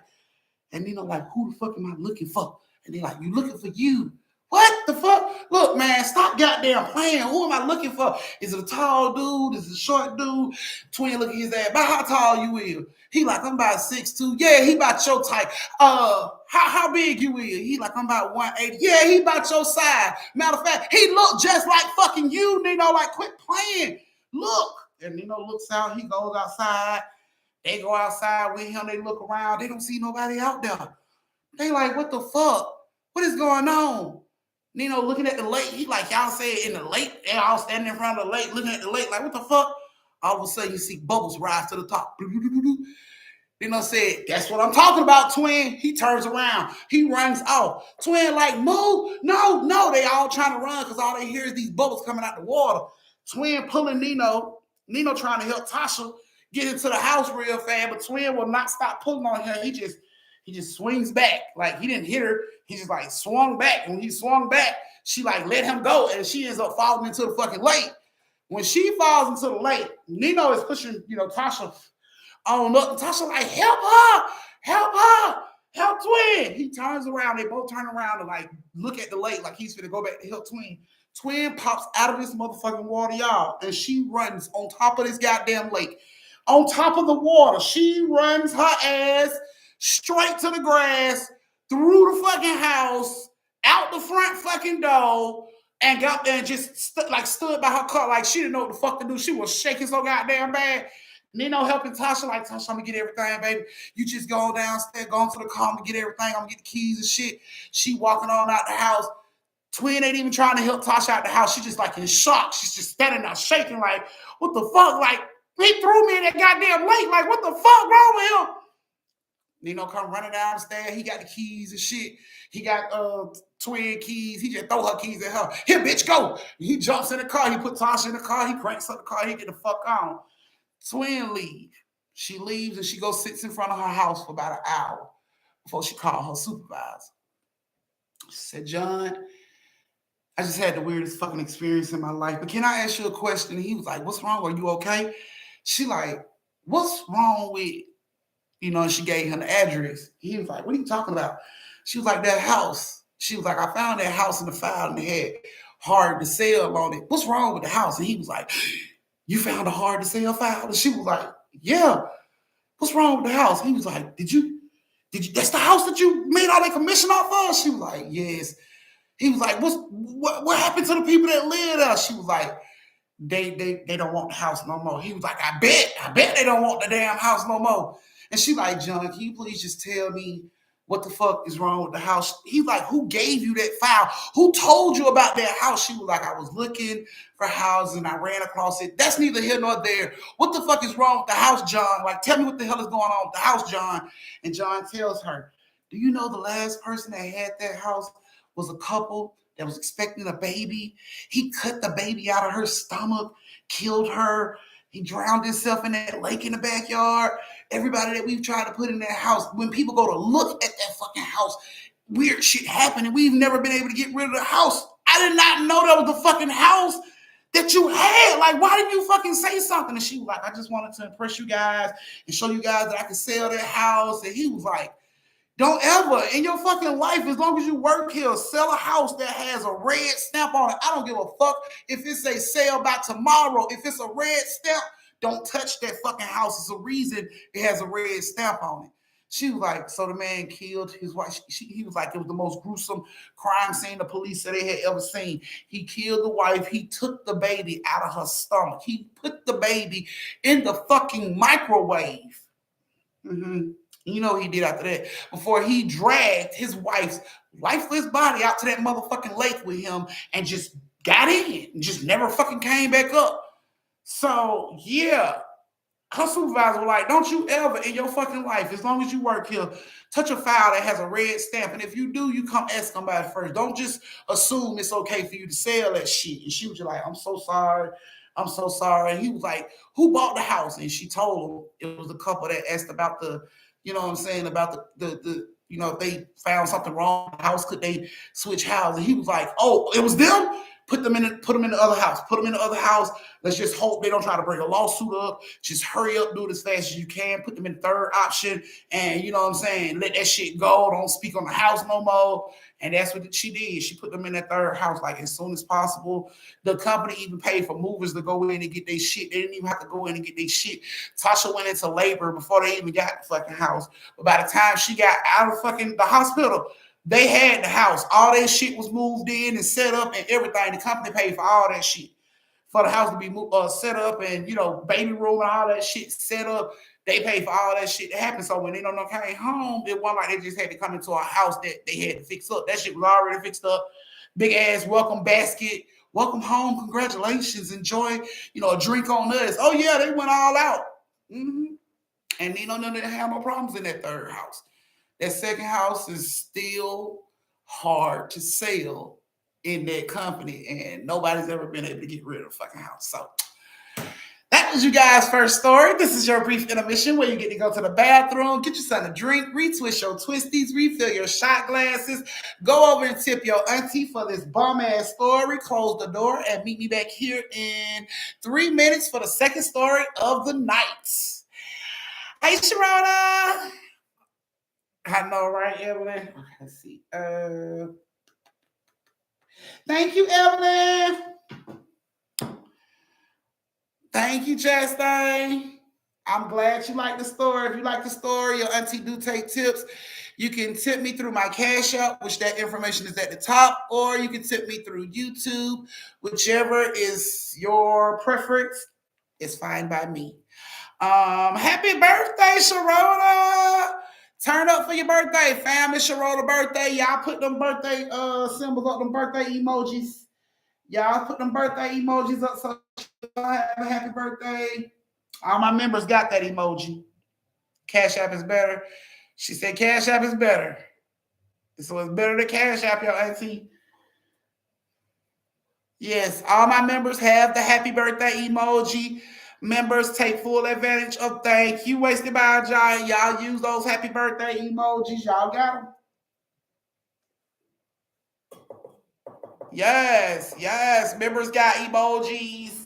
[SPEAKER 1] and Nino like, who the fuck am I looking for? And they like, you looking for you. What the fuck? Look, man, stop goddamn playing. Who am I looking for? Is it a tall dude? Is it a short dude? Twin look at his ass. About how tall you is? He like, I'm about 6'2". Yeah, he about your type. How big you is? He like, I'm about 180. Yeah, he about your size. Matter of fact, he look just like fucking you, Nino. Like, quit playing. Look. And Nino looks out. He goes outside. They go outside with him. They look around. They don't see nobody out there. They like, what the fuck? What is going on? Nino looking at the lake. He like, y'all say in the lake. They all standing in front of the lake, looking at the lake. Like, what the fuck? All of a sudden, you see bubbles rise to the top. Nino said, that's what I'm talking about, Twin. He turns around. He runs off. Twin like, no. They all trying to run because all they hear is these bubbles coming out the water. Twin pulling Nino. Nino trying to help Tasha get into the house real fast, but Twin will not stop pulling on her. He just swings back. Like, he didn't hit her. He just like swung back. When he swung back, she like let him go, and she ends up falling into the fucking lake. When she falls into the lake, Nino is pushing, Tasha on up. And Tasha like, help Twin. He turns around. They both turn around and like look at the lake like he's gonna go back to help Twin. Twin pops out of this motherfucking water, y'all, and she runs on top of this goddamn lake. On top of the water, she runs her ass straight to the grass, through the fucking house, out the front fucking door, and got there and just stood by her car like she didn't know what the fuck to do. She was shaking so goddamn bad. Nino helping Tasha, like, Tasha, I'm gonna get everything, baby. You just go downstairs, go into the car, I'm gonna get everything, I'm gonna get the keys and shit. She walking on out the house. Twin ain't even trying to help Tasha out the house. She just like in shock. She's just standing there shaking like, what the fuck? Like, he threw me in that goddamn lake. Like, what the fuck wrong with him? Nino come running downstairs. He got the keys and shit. He got twin keys. He just throw her keys at her. Here, bitch, go. He jumps in the car. He put Tasha in the car. He cranks up the car. He get the fuck on. Twin leave. She leaves and she goes sits in front of her house for about an hour before she called her supervisor. She said, John, I just had the weirdest fucking experience in my life. But can I ask you a question? And he was like, what's wrong? Are you okay? She like, what's wrong with, and she gave him the address. He was like, what are you talking about? She was like, that house. She was like, I found that house in the file and they had hard to sell on it. What's wrong with the house? And he was like, you found a hard to sell file? And she was like, yeah. What's wrong with the house? He was like, did you, that's the house that you made all that commission off of? She was like, yes. He was like, what happened to the people that live there? She was like, they don't want the house no more. He was like, I bet they don't want the damn house no more. And she like, John, can you please just tell me what the fuck is wrong with the house? He's like, who gave you that file? Who told you about that house? She was like, I was looking for houses and I ran across it. That's neither here nor there. What the fuck is wrong with the house, John? Like, tell me what the hell is going on with the house, John. And John tells her, do you know the last person that had that house was a couple that was expecting a baby? He cut the baby out of her stomach, killed her. He drowned himself in that lake in the backyard. Everybody that we've tried to put in that house, when people go to look at that fucking house, weird shit happened, and we've never been able to get rid of the house. I did not know that was the fucking house that you had. Like, why didn't you fucking say something? And she was like, I just wanted to impress you guys and show you guys that I could sell that house. And he was like, don't ever in your fucking life, as long as you work here, sell a house that has a red stamp on it. I don't give a fuck if it's a sale by tomorrow. If it's a red stamp, don't touch that fucking house. It's a reason it has a red stamp on it. She was like, so the man killed his wife. He was like, it was the most gruesome crime scene the police said they had ever seen. He killed the wife. He took the baby out of her stomach. He put the baby in the fucking microwave. Mm-hmm. You know what he did after that? Before he dragged his wife's lifeless body out to that motherfucking lake with him and just got in and just never fucking came back up. So, yeah. Her supervisor was like, don't you ever in your fucking life, as long as you work here, touch a file that has a red stamp. And if you do, you come ask somebody first. Don't just assume it's okay for you to sell that shit. And she was just like, I'm so sorry. I'm so sorry. And he was like, who bought the house? And she told him it was a couple that asked about the, you know what I'm saying, about the if they found something wrong with the house, could they switch houses? And he was like, oh, it was them? Put them in the other house. Put them in the other house. Let's just hope they don't try to bring a lawsuit up. Just hurry up, do it as fast as you can. Put them in the third option, and you know what I'm saying, let that shit go. Don't speak on the house no more. And that's what she did. She put them in that third house like as soon as possible. The company even paid for movers to go in and get their shit. They didn't even have to go in and get their shit. Tasha went into labor before they even got the fucking house. But by the time she got out of fucking the hospital, they had the house. All that shit was moved in and set up and everything. The company paid for all that shit. For the house to be set up and, baby room and all that shit set up. They paid for all that shit to happen. So when they don't know came home, it wasn't like they just had to come into a house that they had to fix up. That shit was already fixed up. Big ass welcome basket. Welcome home. Congratulations. Enjoy, a drink on us. Oh, yeah, they went all out. Mm-hmm. And they don't have no problems in that third house. That second house is still hard to sell in that company, and nobody's ever been able to get rid of the fucking house. So that was you guys' first story. This is your brief intermission where you get to go to the bathroom, get your son a drink, retwist your twisties, refill your shot glasses, go over and tip your auntie for this bum-ass story, close the door, and meet me back here in 3 minutes for the second story of the night. Hey, Sharona. I know, right, Evelyn? Okay, let's see. Thank you, Evelyn. Thank you, Chastain. I'm glad you like the story. If you like the story, your auntie do take tips. You can tip me through my Cash App, which that information is at the top, or you can tip me through YouTube. Whichever is your preference, it's fine by me. Happy birthday, Sharona. Turn up for your birthday, fam. It's Sharona birthday. Y'all put them birthday symbols up, them birthday emojis. Y'all put them birthday emojis up so have a happy birthday. All my members got that emoji. Cash App is better. She said Cash App is better. So it's better to cash app your auntie. Yes, all my members have the happy birthday emoji. Members take full advantage of thank you, wasted by a giant. Y'all use those happy birthday emojis. Y'all got them. Yes, yes. Members got emojis.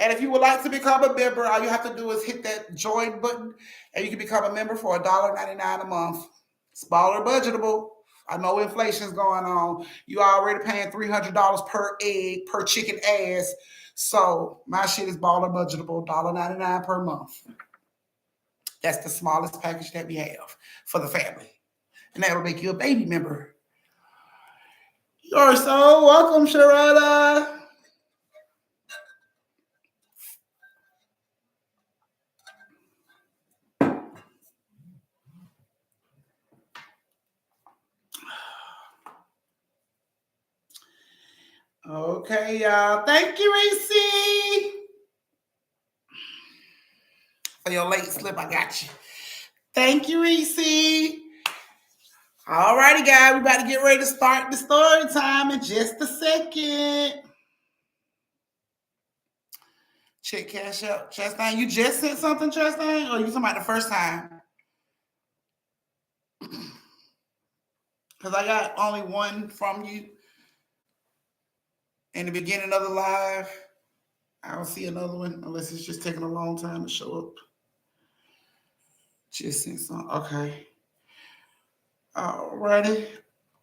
[SPEAKER 1] And if you would like to become a member, all you have to do is hit that join button and you can become a member for $1.99 a month. Smaller budgetable. I know inflation's going on. You already paying $300 per egg, per chicken ass. So my shit is baller budgetable, $1.99 per month. That's the smallest package that we have for the family. And that'll make you a baby member. You're so welcome, Sharada. Okay, y'all. Thank you, Reese. For your late slip, I got you. Thank you, Reese. All righty, guys. We're about to get ready to start the story time in just a second. Check cash out. Chastain, you just sent something, Chastain? Or you talking about the first time? Because I got only one from you in the beginning of the live. I don't see another one unless it's just taking a long time to show up. Just sent some. Okay. Alrighty.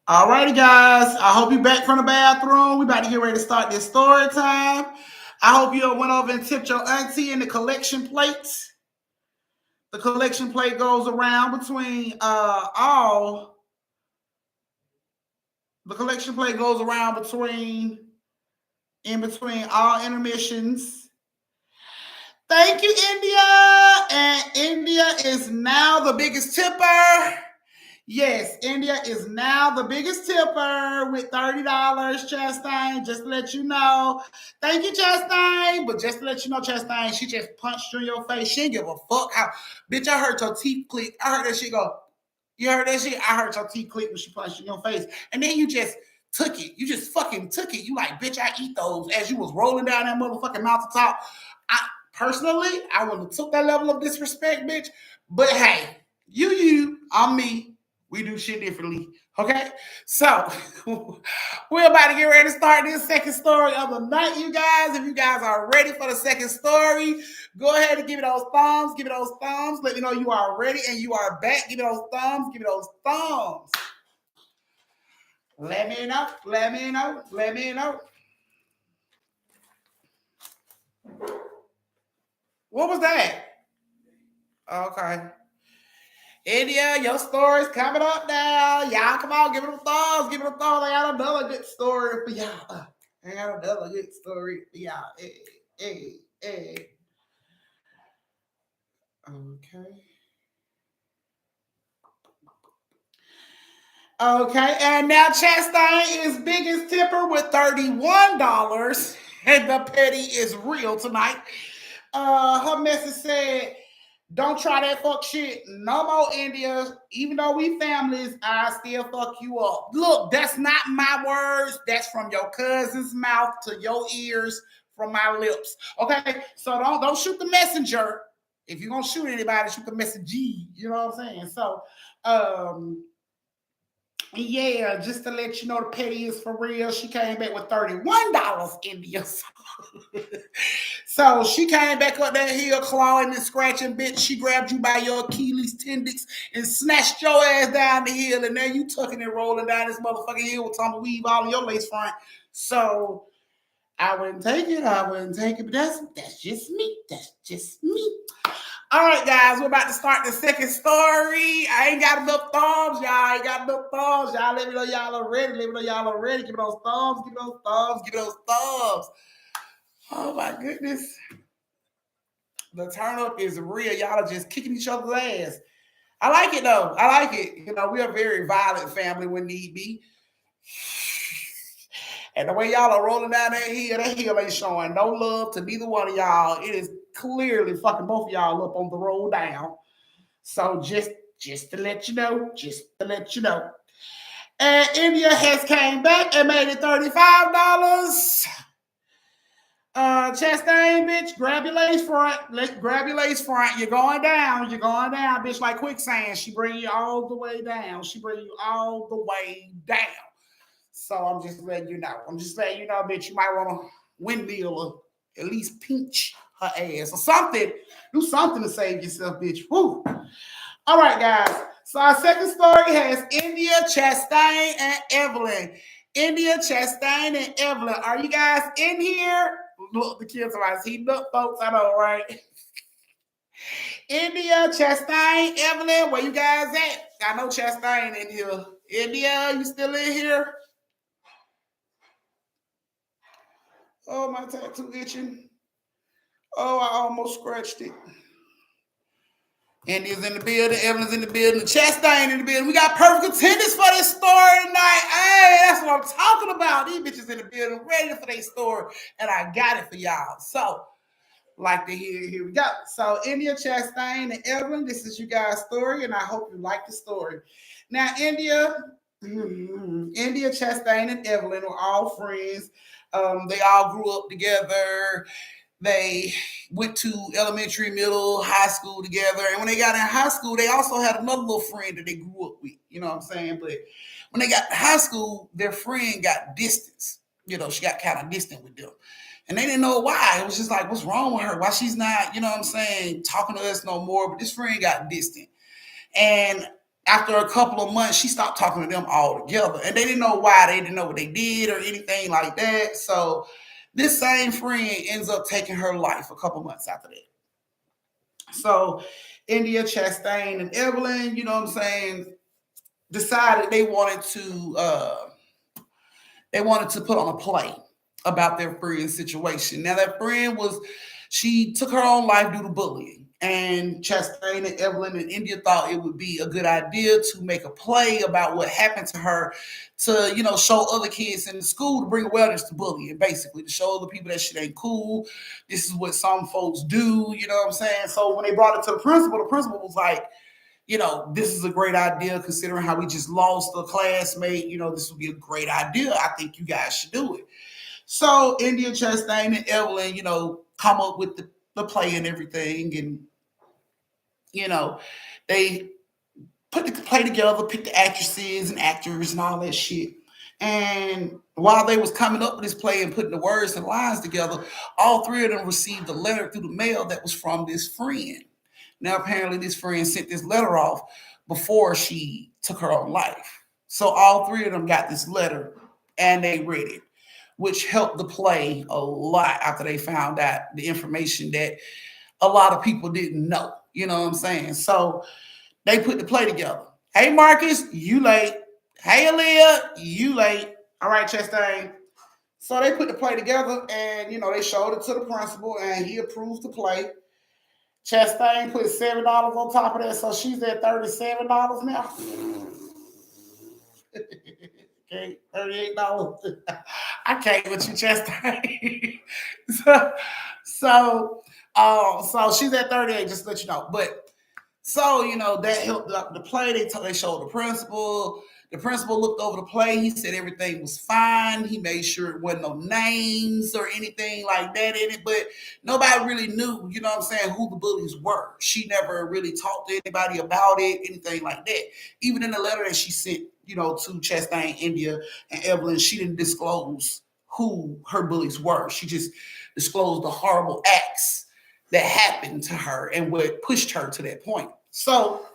[SPEAKER 1] Alrighty, guys. I hope you're back from the bathroom. We about to get ready to start this story time. I hope you went over and tipped your auntie in the collection plates. The collection plate goes around between all. The collection plate goes around in between all intermissions. Thank you, India. And India is now the biggest tipper. Yes, India is now the biggest tipper with $30, Chastain. Just to let you know. Thank you, Chastain. But just to let you know, Chastain, she just punched you in your face. She didn't give a fuck how. Bitch, I heard your teeth click. I heard that shit go. You heard that shit? I heard your teeth click when she punched you in your face. And then you just took it. You just fucking took it. You like, bitch, I eat those. As you was rolling down that motherfucking mountaintop. Personally, I wouldn't have took that level of disrespect, bitch. But hey, I'm me. We do shit differently. Okay? So, we're about to get ready to start this second story of the night, you guys. If you guys are ready for the second story, go ahead and give me those thumbs. Give me those thumbs. Let me know you are ready and you are back. Give me those thumbs. Give me those thumbs. Let me know. Let me know. Let me know. What was that? Okay. India, your story's coming up now. Y'all, come on, give it a thumbs. Give it a thumbs. I got another good story for y'all. I got another good story for y'all. Hey, hey, hey. Okay. Okay, and now Chastain is biggest tipper with $31. And the petty is real tonight. Her message said, don't try that fuck shit no more, India. Even though we families, I still fuck you up. Look, that's not my words. That's from your cousin's mouth to your ears from my lips. Okay, so don't shoot the messenger. If you're gonna shoot anybody, shoot the messenger. You know what I'm saying? So, yeah, just to let you know, the petty is for real. She came back with $31, India. So she came back up that hill, clawing and scratching, bitch. She grabbed you by your Achilles tendons and snatched your ass down the hill, and then you tucking and rolling down this motherfucking hill with tumbleweed all in your lace front. So I wouldn't take it. I wouldn't take it, but that's just me. That's just me. All right, guys, we're about to start the second story. I ain't got enough thumbs, y'all. I ain't got enough thumbs, y'all. Let me know y'all are ready. Let me know y'all are ready. Give me those thumbs. Give me those thumbs. Give me those thumbs. Oh my goodness. The turn up is real. Y'all are just kicking each other's ass. I like it though. I like it. You know, we're a very violent family when need be. And the way y'all are rolling down that hill ain't showing no love to neither one of y'all. It is clearly fucking both of y'all up on the road down. So just to let you know, just to let you know. And India has came back and made it $35. Chastain, bitch, grab your lace front. Grab your lace front. You're going down. You're going down, bitch, like quicksand. She bring you all the way down. She bring you all the way down. So I'm just letting you know. I'm just letting you know, bitch, you might want to windmill or at least pinch her ass or something. Do something to save yourself, bitch. Woo. All right, guys. So our second story has India, Chastain, and Evelyn. India, Chastain, and Evelyn. Are you guys in here? Look, the kids are like, heating up, folks. I know, right? India, Chastain, Evelyn, where you guys at? I know Chastain in here. India, you still in here? Oh, my tattoo itching. Oh, I almost scratched it. India's in the building, Evelyn's in the building, the Chastain in the building. We got perfect attendance for this story tonight. Hey, that's what I'm talking about. These bitches in the building, ready for their story, and I got it for y'all. So, like to hear, here we go. So, India, Chastain, and Evelyn, this is you guys' story, and I hope you like the story. Now, India, Chastain, and Evelyn were all friends. They all grew up together. They went to elementary, middle, high school together. And when they got in high school, they also had another little friend that they grew up with. You know what I'm saying? But when they got to high school, their friend got distance. You know, she got kind of distant with them. And they didn't know why. It was just like, what's wrong with her? Why she's not, you know what I'm saying, talking to us no more. But this friend got distant. And after a couple of months, she stopped talking to them all together. And they didn't know why. They didn't know what they did or anything like that. So this same friend ends up taking her life a couple months after that. So India, Chastain, and Evelyn, you know what I'm saying, decided they wanted to put on a play about their friend's situation. Now that friend she took her own life due to bullying. And Chastain and Evelyn and India thought it would be a good idea to make a play about what happened to her to, you know, show other kids in the school to bring awareness to bullying, basically, to show other people that shit ain't cool. This is what some folks do, you know what I'm saying? So when they brought it to the principal was like, you know, this is a great idea considering how we just lost a classmate. You know, this would be a great idea. I think you guys should do it. So India, Chastain, and Evelyn, you know, come up with the play and everything. And, you know, they put the play together, pick the actresses and actors and all that shit. And while they was coming up with this play and putting the words and lines together, all three of them received a letter through the mail that was from this friend. Now, apparently, this friend sent this letter off before she took her own life. So all three of them got this letter and they read it, which helped the play a lot after they found out the information that a lot of people didn't know. You know what I'm saying? So they put the play together. Hey, Marcus, you late. Hey, Aaliyah, you late. All right, Chastain. So they put the play together and, you know, they showed it to the principal and he approved the play. Chastain put $7 on top of that, so she's at $37 now. Okay, $38. I can't with you, Chastain. so she's at 38, just to let you know. But so, you know, that helped the play. They showed the principal. The principal looked over the play. He said everything was fine. He made sure it wasn't no names or anything like that in it. But nobody really knew, you know what I'm saying, who the bullies were. She never really talked to anybody about it, anything like that. Even in the letter that she sent, you know, to Chastain, India, and Evelyn, she didn't disclose who her bullies were. She just disclosed the horrible acts that happened to her and what pushed her to that point. So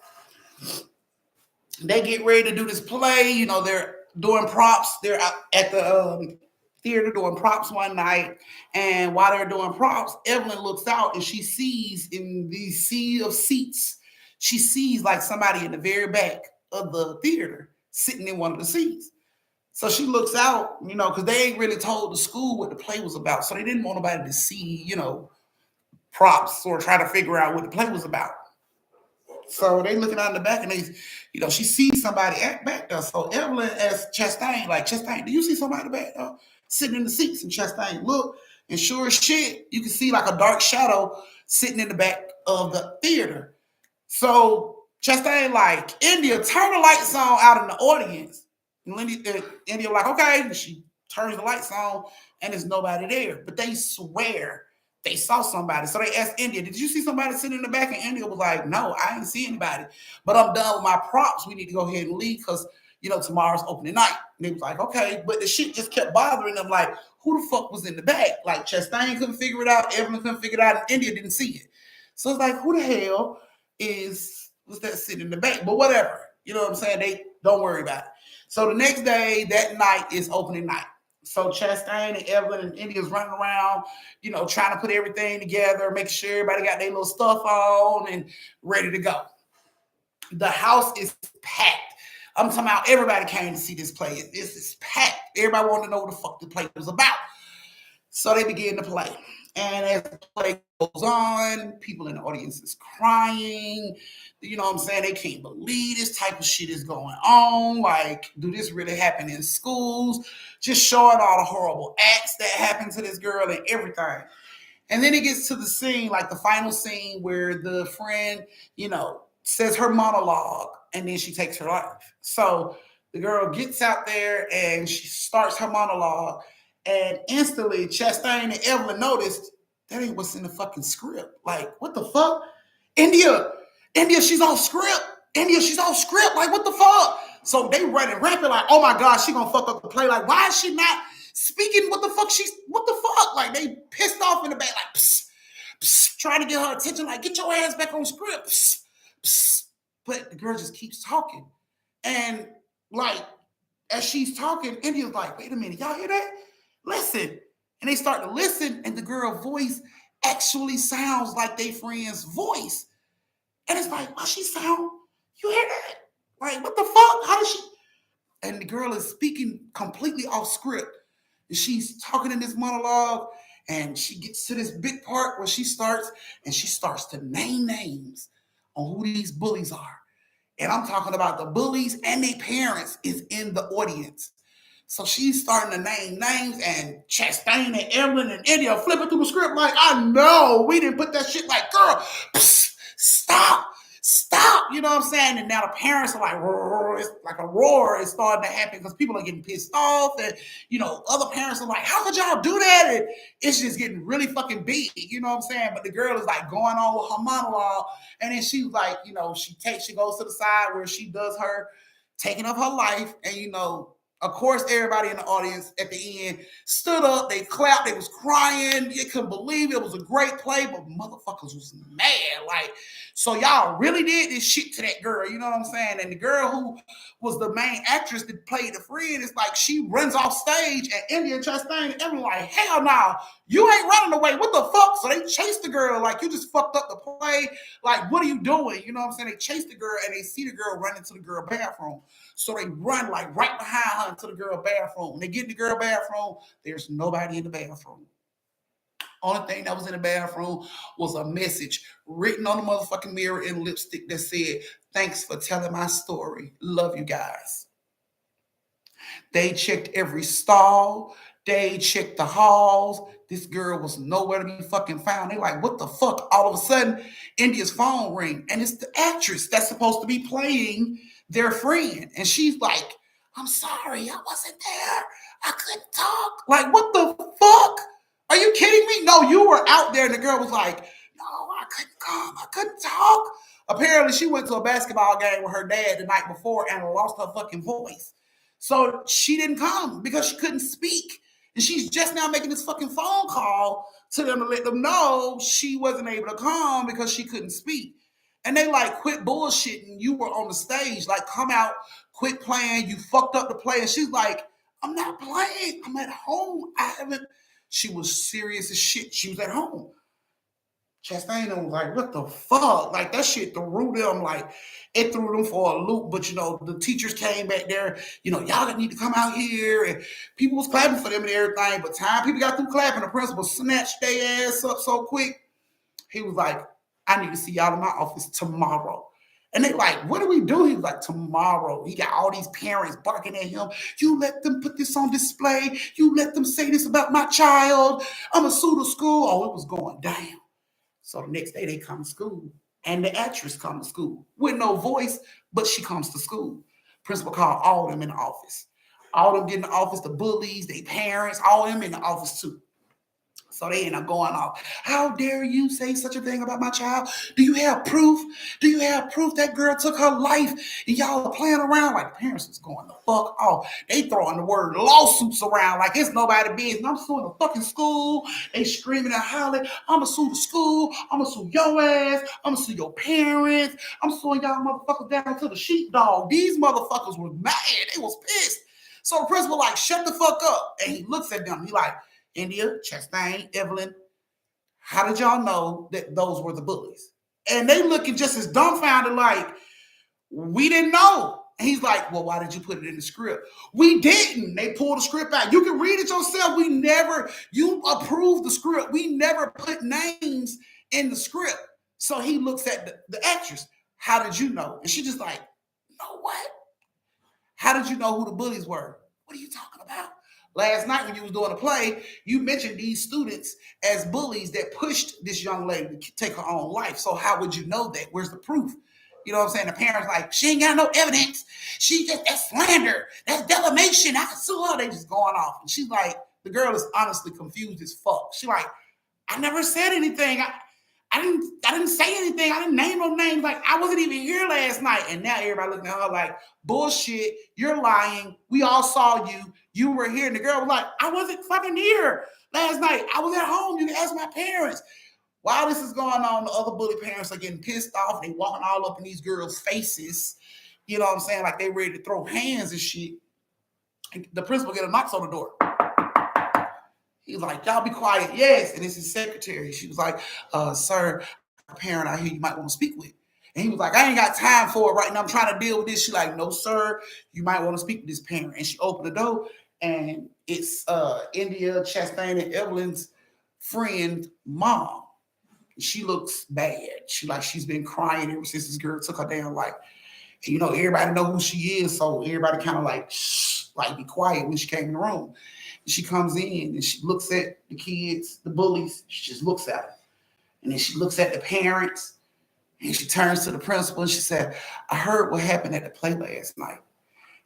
[SPEAKER 1] they get ready to do this play. You know, they're doing props. They're out at the theater doing props one night. And while they're doing props, Evelyn looks out and she sees in the sea of seats, she sees like somebody in the very back of the theater sitting in one of the seats. So she looks out, you know, because they ain't really told the school what the play was about. So they didn't want nobody to see, you know, props or try to figure out what the play was about. So they looking out in the back and they, you know, she sees somebody back there. So Evelyn asked Chastain, like, Chastain, do you see somebody back there sitting in the seats? And Chastain look, and sure as shit, you can see like a dark shadow sitting in the back of the theater. So Chastain like, India, turn the lights on out in the audience. And India like, okay. And she turns the lights on and there's nobody there. But they swear they saw somebody. So they asked India, did you see somebody sitting in the back? And India was like, no, I didn't see anybody. But I'm done with my props. We need to go ahead and leave because, tomorrow's opening night. And they was like, okay. But the shit just kept bothering them. Like, who the fuck was in the back? Like, Chastain couldn't figure it out. Evelyn couldn't figure it out. And India didn't see it. So it's like, who the hell was that sitting in the back? But whatever. You know what I'm saying? They don't worry about it. So the next day, that night is opening night. So Chastain and Evelyn and India's running around, trying to put everything together, making sure everybody got their little stuff on and ready to go. The house is packed. I'm talking about everybody came to see this play. This is packed. Everybody wanted to know what the fuck the play was about. So they begin to play. And as the play goes on, people in the audience is crying. You know what I'm saying? They can't believe this type of shit is going on. Like, do this really happen in schools? Just showing all the horrible acts that happened to this girl and everything. And then it gets to the scene, like the final scene where the friend, says her monologue and then she takes her life. So the girl gets out there and she starts her monologue. And instantly, Chastain and Evelyn noticed that ain't what's in the fucking script. Like, what the fuck? India, she's off script. India, she's off script. Like, what the fuck? So they running rampant, like, oh my God, she gonna fuck up the play. Like, why is she not speaking? What the fuck? Like, they pissed off in the back, like, psst, psst, trying to get her attention, like, get your ass back on script. Psst, psst. But the girl just keeps talking. And, like, as she's talking, India's like, wait a minute, y'all hear that? Listen. And they start to listen, and the girl's voice actually sounds like their friend's voice. And it's like, why she sound? You hear that? Like, what the fuck? How does she? And the girl is speaking completely off script. And she's talking in this monologue, and she gets to this big part where she starts to name names on who these bullies are. And I'm talking about the bullies and their parents is in the audience. So she's starting to name names, and Chastain and Evelyn and India flipping through the script like, I know, we didn't put that shit. Like, girl, psst, stop. You know what I'm saying? And now the parents are like, roar. It's like a roar is starting to happen because people are getting pissed off. And, other parents are like, how could y'all do that? And it's just getting really fucking big. You know what I'm saying? But the girl is like going on with her monologue. And then she's like, she goes to the side where she does her taking of her life. And, of course, everybody in the audience at the end stood up. They clapped. They was crying. You couldn't believe it was a great play, but motherfuckers was mad. Like, so y'all really did this shit to that girl. You know what I'm saying? And the girl who was the main actress that played the friend is like, she runs off stage and India and Chastain and everyone like, hell no, you ain't running away. What the fuck? So they chased the girl like, you just fucked up the play. Like, what are you doing? You know what I'm saying? They chase the girl and they see the girl run into the girl bathroom. So they run like right behind her into the girl bathroom. When they get in the girl bathroom, there's nobody in the bathroom. Only thing that was in the bathroom was a message written on the motherfucking mirror in lipstick that said, thanks for telling my story. Love you guys. They checked every stall. They checked the halls. This girl was nowhere to be fucking found. They like, what the fuck? All of a sudden, India's phone ring, and it's the actress that's supposed to be playing their friend. And she's like, I'm sorry, I wasn't there. I couldn't talk. Like, what the fuck? Are you kidding me? No, you were out there. And the girl was like, no, I couldn't come. I couldn't talk. Apparently, she went to a basketball game with her dad the night before and lost her fucking voice. So she didn't come because she couldn't speak. And she's just now making this fucking phone call to them to let them know she wasn't able to come because she couldn't speak. And they like, quit bullshitting. You were on the stage. Like, come out, quit playing. You fucked up the play. And she's like, I'm not playing. I'm at home. I haven't. She was serious as shit. She was at home. Chastain was like, what the fuck? Like, that shit threw them, like, it threw them for a loop. But, the teachers came back there, y'all need to come out here. And people was clapping for them and everything. But time people got through clapping, the principal snatched their ass up so quick. He was like, I need to see y'all in my office tomorrow. And they like, what do we do? He was like, tomorrow. He got all these parents barking at him. You let them put this on display. You let them say this about my child. I'm going to sue the school. Oh, it was going down. So the next day they come to school. And the actress comes to school with no voice, but she comes to school. Principal called all of them in the office. All them get in the office, the bullies, their parents, all them in the office too. So they end up going off. How dare you say such a thing about my child? Do you have proof? Do you have proof that girl took her life and y'all are playing around? Like the parents was going the fuck off. They throwing the word lawsuits around like it's nobody business. I'm suing the fucking school. They screaming and hollering. I'ma sue the school. I'ma sue your ass. I'ma sue your parents. I'm suing y'all motherfuckers down to the sheepdog. These motherfuckers were mad. They was pissed. So the principal like, shut the fuck up. And he looks at them. He like, India, Chastain, Evelyn, how did y'all know that those were the bullies? And they looking just as dumbfounded like, we didn't know. And he's like, well, why did you put it in the script? We didn't. They pulled the script out. You can read it yourself. You approved the script. We never put names in the script. So he looks at the actress. How did you know? And she just like, no, what? How did you know who the bullies were? What are you talking about? Last night when you was doing a play, you mentioned these students as bullies that pushed this young lady to take her own life. So how would you know that? Where's the proof? You know what I'm saying? The parents like, she ain't got no evidence. That's slander. That's defamation. I can sue her. They just going off. And she's like, the girl is honestly confused as fuck. She like, I never said anything. I didn't say anything. I didn't name no names. Like, I wasn't even here last night. And now everybody looking at her like, bullshit, you're lying. We all saw you. You were here. And the girl was like, I wasn't fucking here last night. I was at home. You can ask my parents. While this is going on, the other bully parents are getting pissed off. They walking all up in these girls' faces. You know what I'm saying? Like they ready to throw hands and shit. And the principal get a knocks on the door. He was like, y'all be quiet. Yes. And it's his secretary. She was like, sir, a parent out here you might want to speak with. And he was like, I ain't got time for it right now. I'm trying to deal with this. She like, no, sir, you might want to speak to this parent. And she opened the door and it's India, Chastain, and Evelyn's friend mom. She looks bad. She's been crying ever since this girl took her damn life. And, you know, everybody know who she is. So everybody kind of like, shh, like be quiet when she came in the room. She comes in and she looks at the kids, the bullies. She just looks at them. And then she looks at the parents and she turns to the principal and she said, I heard what happened at the play last night.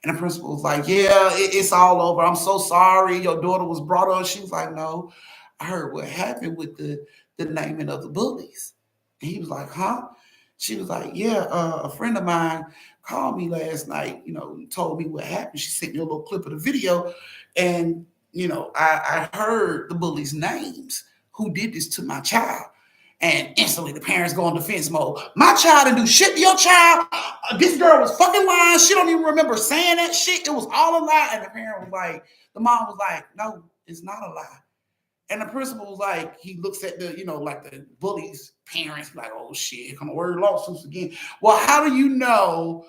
[SPEAKER 1] And the principal was like, yeah, it's all over. I'm so sorry. Your daughter was brought up. She was like, no, I heard what happened with the naming of the bullies. And he was like, huh? She was like, yeah, a friend of mine called me last night, you know, told me what happened. She sent me a little clip of the video. And you know, I heard the bullies' names who did this to my child. And instantly the parents go in defense mode. My child didn't do shit to your child. This girl was fucking lying. She don't even remember saying that shit. It was all a lie. And the parent was like, the mom was like, no, it's not a lie. And the principal was like, he looks at the, you know, like the bullies' parents, like, oh shit, here come the word lawsuits again. Well, how do you know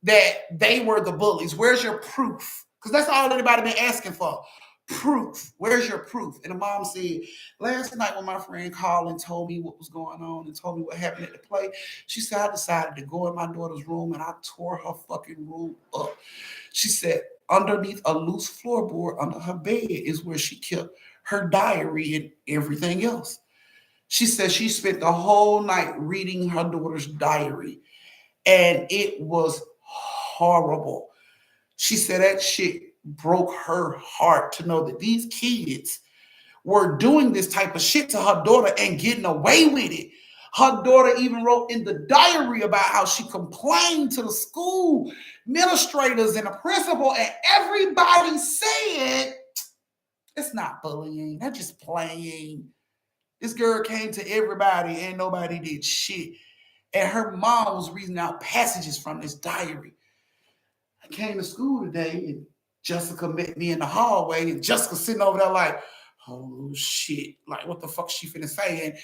[SPEAKER 1] that they were the bullies? Where's your proof? Because that's all anybody been asking for. Proof. Where's your proof? And the mom said, last night when my friend called and told me what was going on and told me what happened at the play, she said, I decided to go in my daughter's room and I tore her fucking room up. She said, underneath a loose floorboard under her bed is where she kept her diary and everything else. She said she spent the whole night reading her daughter's diary and it was horrible. She said that shit broke her heart to know that these kids were doing this type of shit to her daughter and getting away with it. Her daughter even wrote in the diary about how she complained to the school administrators and the principal, and everybody said, it's not bullying, they're just playing. This girl came to everybody and nobody did shit. And her mom was reading out passages from this diary. I came to school today and Jessica met me in the hallway and Jessica sitting over there like, oh shit, like what the fuck she finna say? And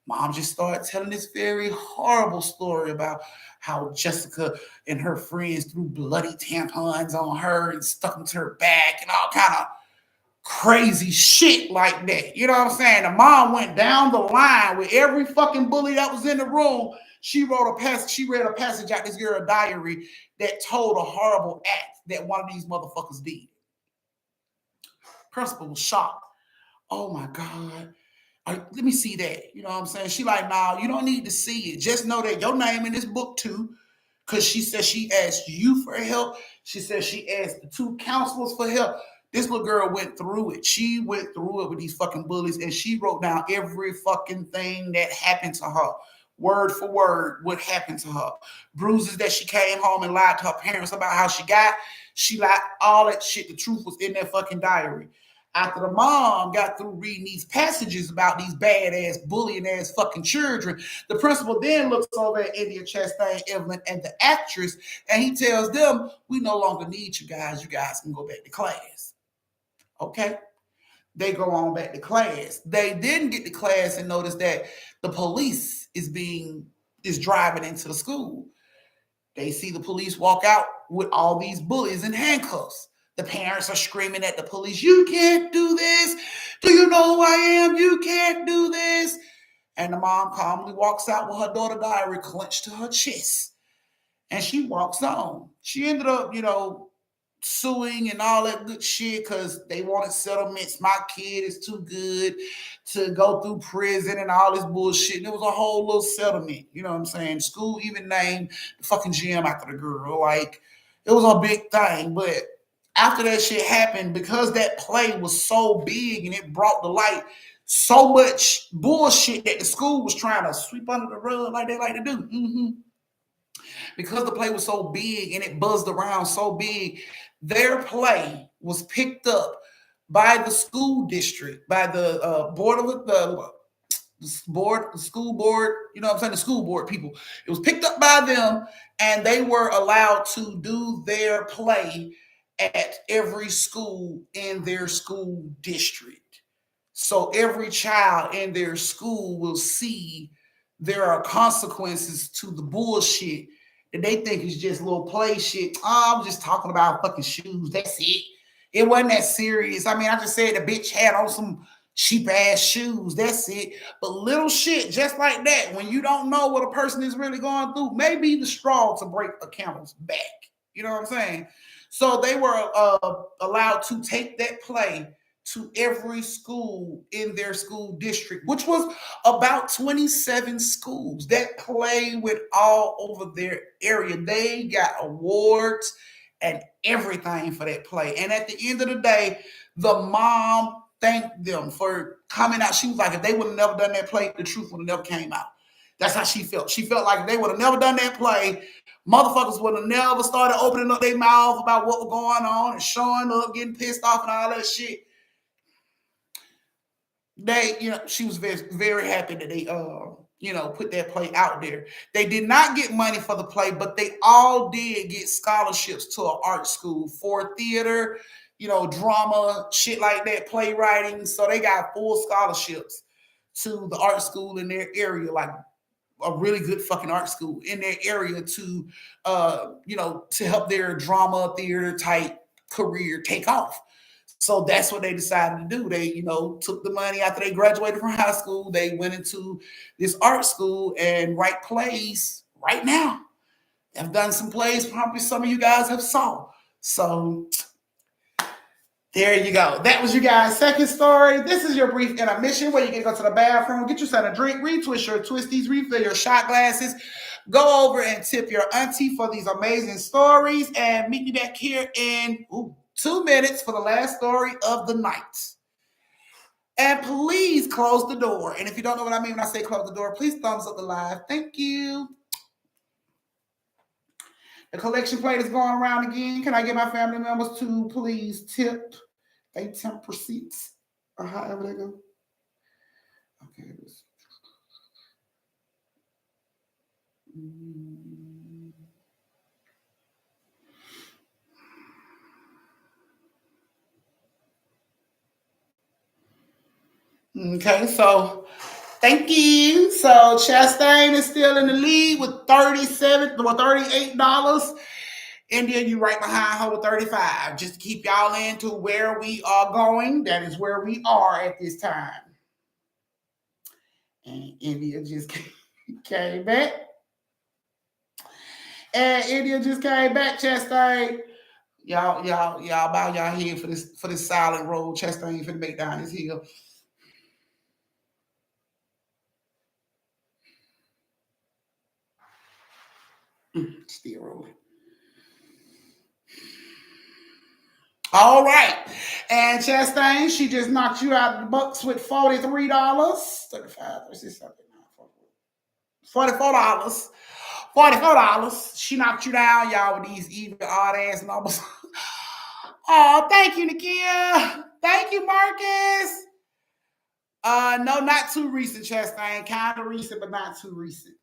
[SPEAKER 1] mom just started telling this very horrible story about how Jessica and her friends threw bloody tampons on her and stuck them to her back and all kind of crazy shit like that. You know what I'm saying? The mom went down the line with every fucking bully that was in the room. She read a passage out this girl's diary that told a horrible act that one of these motherfuckers did. Principal was shocked. Oh my God. Let me see that. You know what I'm saying? She like, nah, you don't need to see it. Just know that your name in this book too. because she said she asked you for help. She said she asked the two counselors for help. This little girl went through it. She went through it with these fucking bullies, and she wrote down every fucking thing that happened to her, word for word, what happened to her. Bruises that she came home and lied to her parents about how she got. She lied all that shit. The truth was in that fucking diary. After the mom got through reading these passages about these badass, bullying ass fucking children, the principal then looks over at India Chastain, Evelyn, and the actress, and he tells them, "We no longer need you guys. You guys can go back to class." Okay? They go on back to class. They didn't get to class and notice that the police is driving into the school. They see the police walk out with all these bullies in handcuffs. The parents are screaming at the police, "You can't do this. Do you know who I am? You can't do this." And the mom calmly walks out with her daughter diary clenched to her chest. And she walks on. She ended up, suing and all that good shit because they wanted settlements. My kid is too good to go through prison and all this bullshit. And it was a whole little settlement. You know what I'm saying? School even named the fucking gym after the girl. Like, it was a big thing. But after that shit happened, because that play was so big and it brought to light so much bullshit that the school was trying to sweep under the rug like they like to do. Because the play was so big and it buzzed around so big, their play was picked up by the school district, by the board of the school board, the school board people. It was picked up by them, and they were allowed to do their play at every school in their school district. So every child in their school will see there are consequences to the bullshit that they think is just little play shit. Oh, I'm just talking about fucking shoes. That's it. It wasn't that serious. I mean, I just said the bitch had on some cheap ass shoes. That's it. But little shit just like that, when you don't know what a person is really going through, maybe the straw to break a camel's back. You know what I'm saying? So they were allowed to take that play to every school in their school district, which was about 27 schools. That play went all over their area. They got awards and everything for that play. And at the end of the day, the mom thanked them for coming out. She was like, if they would have never done that play, the truth would have never came out. That's how she felt. She felt like if they would have never done that play, motherfuckers would have never started opening up their mouth about what was going on and showing up, getting pissed off and all that shit. She was very, very happy that they, put that play out there. They did not get money for the play, but they all did get scholarships to an art school for theater, drama, shit like that, playwriting. So they got full scholarships to the art school in their area, like a really good fucking art school in their area to, to help their drama theater type career take off. So that's what they decided to do. They, took the money after they graduated from high school. They went into this art school and write plays right now. They've done some plays, probably some of you guys have saw. So there you go. That was you guys' second story. This is your brief intermission where you can go to the bathroom, get yourself a drink, retwist your twisties, refill your shot glasses, go over and tip your auntie for these amazing stories, and meet me back here in 2 minutes for the last story of the night. And please close the door. And if you don't know what I mean when I say close the door, please thumbs up the live. Thank you. The collection plate is going around again. Can I get my family members to please tip a 10% or however they go? Okay. Okay, so thank you. So Chastain is still in the lead with $38. And then you right behind her with 35. Just to keep y'all into where we are going. That is where we are at this time. And India just came back. And India just came back, Chastain. Y'all bow y'all head for this silent road. Chastain finna make down his hill. Still rolling. All right. And Chastain, she just knocked you out of the bucks with $43. 35, 36, $44. $44. She knocked you down, y'all, with these even odd ass numbers. Oh, thank you, Nakia. Thank you, Marcus. No, not too recent, Chastain. Kind of recent, but not too recent.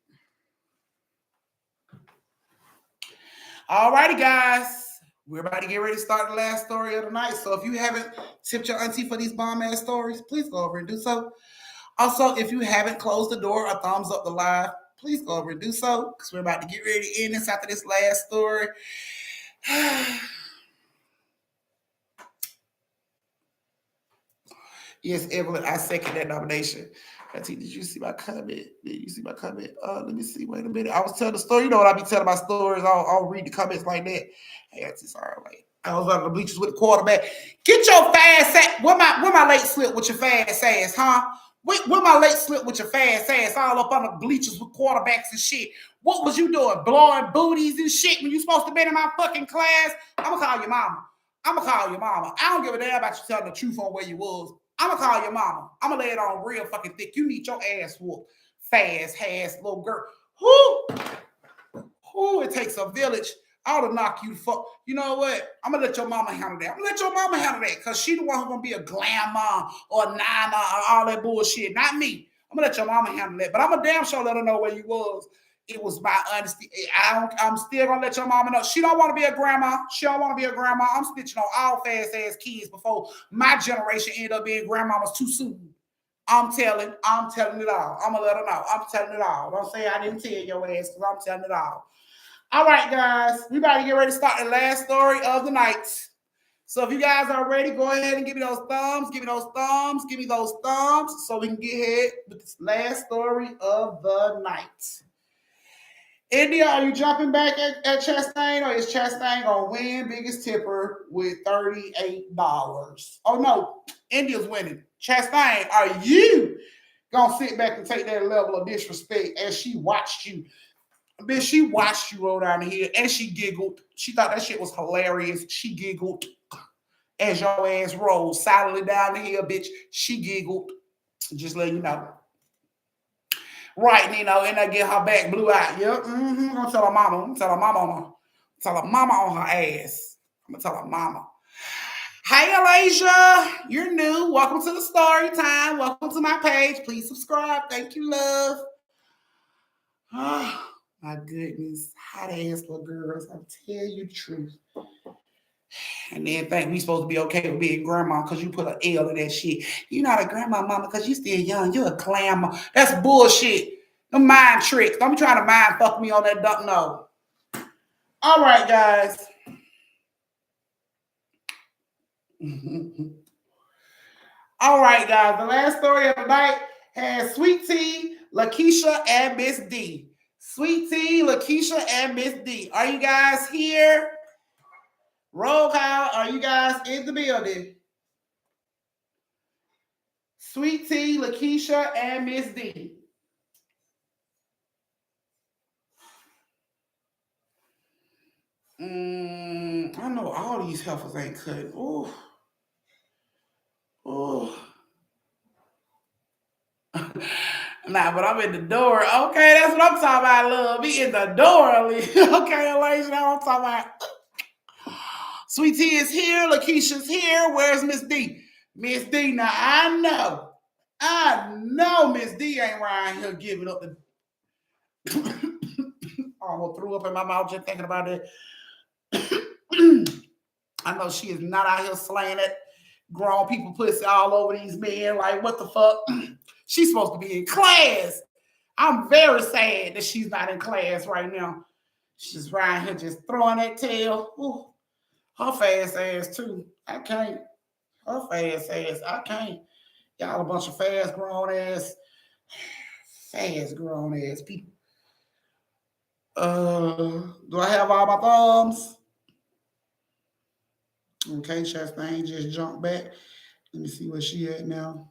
[SPEAKER 1] All righty, guys. We're about to get ready to start the last story of the night. So if you haven't tipped your auntie for these bomb ass stories, please go over and do so. Also, if you haven't closed the door or thumbs up the live, please go over and do so because we're about to get ready to end this after this last story. Yes, Evelyn, I second that nomination. Auntie, did you see my comment? Did you see my comment? Let me see. Wait a minute. I was telling the story. You know what I be telling my stories. I'll read the comments like that. Hey, Auntie, sorry, like I was on the bleachers with the quarterback. Get your fast ass. Where my late slip with your fast ass, huh? Where my late slip with your fast ass all up on the bleachers with quarterbacks and shit? What was you doing? Blowing booties and shit when you supposed to be in my fucking class? I'ma call your mama. I'ma call your mama. I don't give a damn about you telling the truth on where you was. I'ma call your mama. I'ma lay it on real fucking thick. You need your ass whooped. Fast ass little girl. Who it takes a village. I ought to knock you the fuck. You know what? I'm gonna let your mama handle that. I'm gonna let your mama handle that because she the one who's gonna be a glam mom or a nana or all that bullshit. Not me. I'm gonna let your mama handle that. But I'm a damn sure let her know where you was. It was my honesty. I'm still gonna let your mama know. She don't want to be a grandma. She don't want to be a grandma. I'm snitching on all fast ass kids before my generation end up being grandmamas too soon. I'm telling it all. I'm gonna let her know. I'm telling it all. Don't say I didn't tell your ass because I'm telling it all. All right, guys, we about to get ready to start the last story of the night. So if you guys are ready, go ahead and give me those thumbs, give me those thumbs, give me those thumbs so we can get ahead with this last story of the night. India, are you jumping back at Chastain or is Chastain going to win biggest tipper with $38? Oh, no, India's winning. Chastain, are you going to sit back and take that level of disrespect as she watched you? Bitch, she watched you roll down the hill and she giggled. She thought that shit was hilarious. She giggled as your ass rolled silently down the hill, bitch. She giggled. Just letting you know. Right, Nino, and I get her back blew out. Yep. I'm gonna tell her mama. I'm gonna tell her mama on her ass. I'm gonna tell her mama. Hey, Alasia, you're new. Welcome to the story time. Welcome to my page. Please subscribe. Thank you, love. Oh, my goodness. Hot ass little girls. I'll tell you the truth. And then think we supposed to be okay with being grandma because you put an L in that shit. You're not a grandma, mama, because you still young. You're a clam. That's bullshit. No mind tricks. Don't be trying to mind fuck me on that dump. No. All right, guys. All right, guys. The last story of the night has Sweet Tea, Lakeisha, and Miss D. Sweet Tea, Lakeisha, and Miss D. Are you guys here? Roll call. Are you guys in the building? Sweet Tea, Lakeisha, and Miss D. I know all these heifers ain't cut. Oh. Nah, but I'm in the door. Okay, that's what I'm talking about, love. Be in the door, okay, Elijah, that's what I'm talking about. Sweet Tea is here. Lakeisha's here. Where's Miss D? Miss D, now I know Miss D ain't around here giving up the I almost threw up in my mouth just thinking about it. I know she is not out here slaying it. Grown people pussy all over these men. Like, what the fuck? She's supposed to be in class. I'm very sad that she's not in class right now. She's around here just throwing that tail. Ooh, her fast ass, too. I can't. Her fast ass, I can't. Y'all a bunch of fast grown ass people. Do I have all my thumbs? Okay, Chastain just jumped back. Let me see where she at now.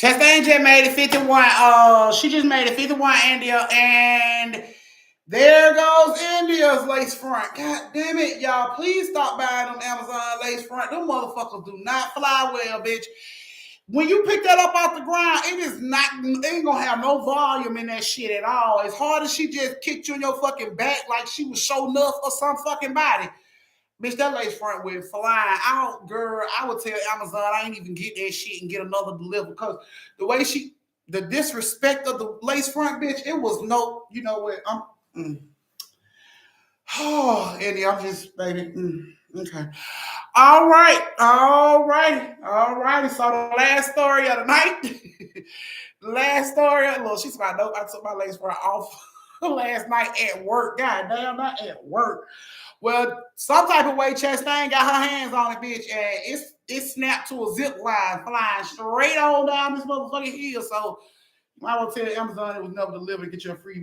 [SPEAKER 1] Chastain just made it 51. She just made it 51, India, and there goes India's lace front. God damn it, y'all. Please stop buying them Amazon lace front. Them motherfuckers do not fly well, bitch. When you pick that up off the ground, it ain't gonna have no volume in that shit at all. As hard as she just kicked you in your fucking back like she was show enough or some fucking body. Bitch, that lace front went flying out, girl. I would tell Amazon I ain't even get that shit and get another delivery because the way the disrespect of the lace front, bitch, it was no, you know what? Oh, Eddie, I'm just, baby. Okay. All right. All righty. All righty. So the last story of the night. The last story. Look, she's my note. I took my lace front off last night at work. God damn, not at work. Well, some type of way Chastain got her hands on it, bitch, and it snapped to a zip line flying straight on down this motherfucking hill. So I will tell Amazon it was never delivered. Get your free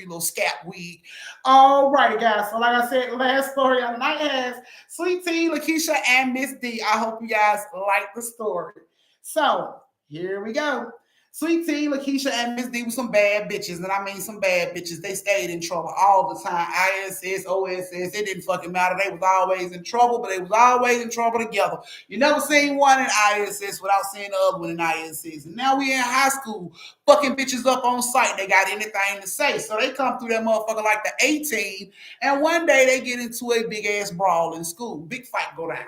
[SPEAKER 1] little scalp wig. All righty, guys. So like I said, the last story of the night has Sweet Tea, Lakeisha, and Miss D. I hope you guys like the story. So here we go. Sweet Tea, Lakeisha, and Miss D were some bad bitches, and I mean some bad bitches. They stayed in trouble all the time. ISS, OSS, it didn't fucking matter. They was always in trouble, but they was always in trouble together. You never seen one in ISS without seeing the other one in ISS. And now we in high school, fucking bitches up on site. They got anything to say. So they come through that motherfucker like the 18, and one day they get into a big ass brawl in school. Big fight go down.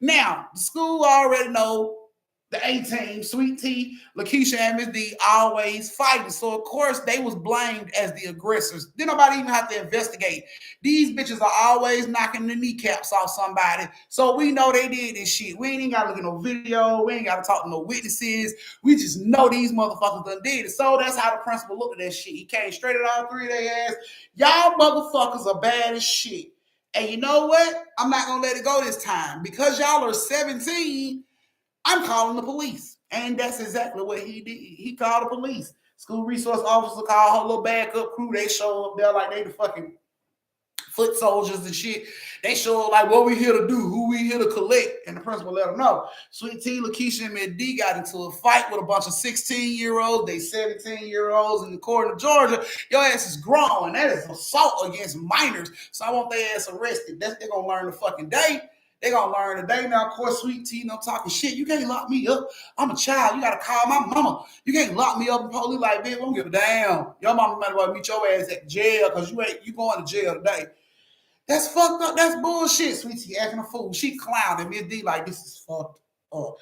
[SPEAKER 1] Now, the school already know the 18, Sweet Tea, Lakeisha, and Miss D always fighting. So, of course, they was blamed as the aggressors. Did nobody even have to investigate. These bitches are always knocking the kneecaps off somebody. So we know they did this shit. We ain't even got to look at no video. We ain't got to talk to no witnesses. We just know these motherfuckers done did it. So that's how the principal looked at that shit. He came straight at all three of their ass. Y'all motherfuckers are bad as shit. And you know what? I'm not going to let it go this time. Because y'all are 17, I'm calling the police. And that's exactly what he did. He called the police. School resource officer called her little backup crew. They show up there like they the fucking foot soldiers and shit. They show up like what we here to do, who we here to collect. And the principal let them know. Sweet Tea, Lakeisha, and Miss D got into a fight with a bunch of 16-year-olds. They 17-year-olds. And according to Georgia, your ass is grown. And that is assault against minors. So I want their ass arrested. They're going to learn the fucking day. They gonna learn today. Now, of course, Sweet Tea, no talking shit. You can't lock me up. I'm a child. You gotta call my mama. You can't lock me up and police like, bitch, we don't give a damn. Your mama might well meet your ass at jail because you going to jail today. That's fucked up. That's bullshit. Sweet Tea acting a fool. She clowning. Miss D like, this is fucked up.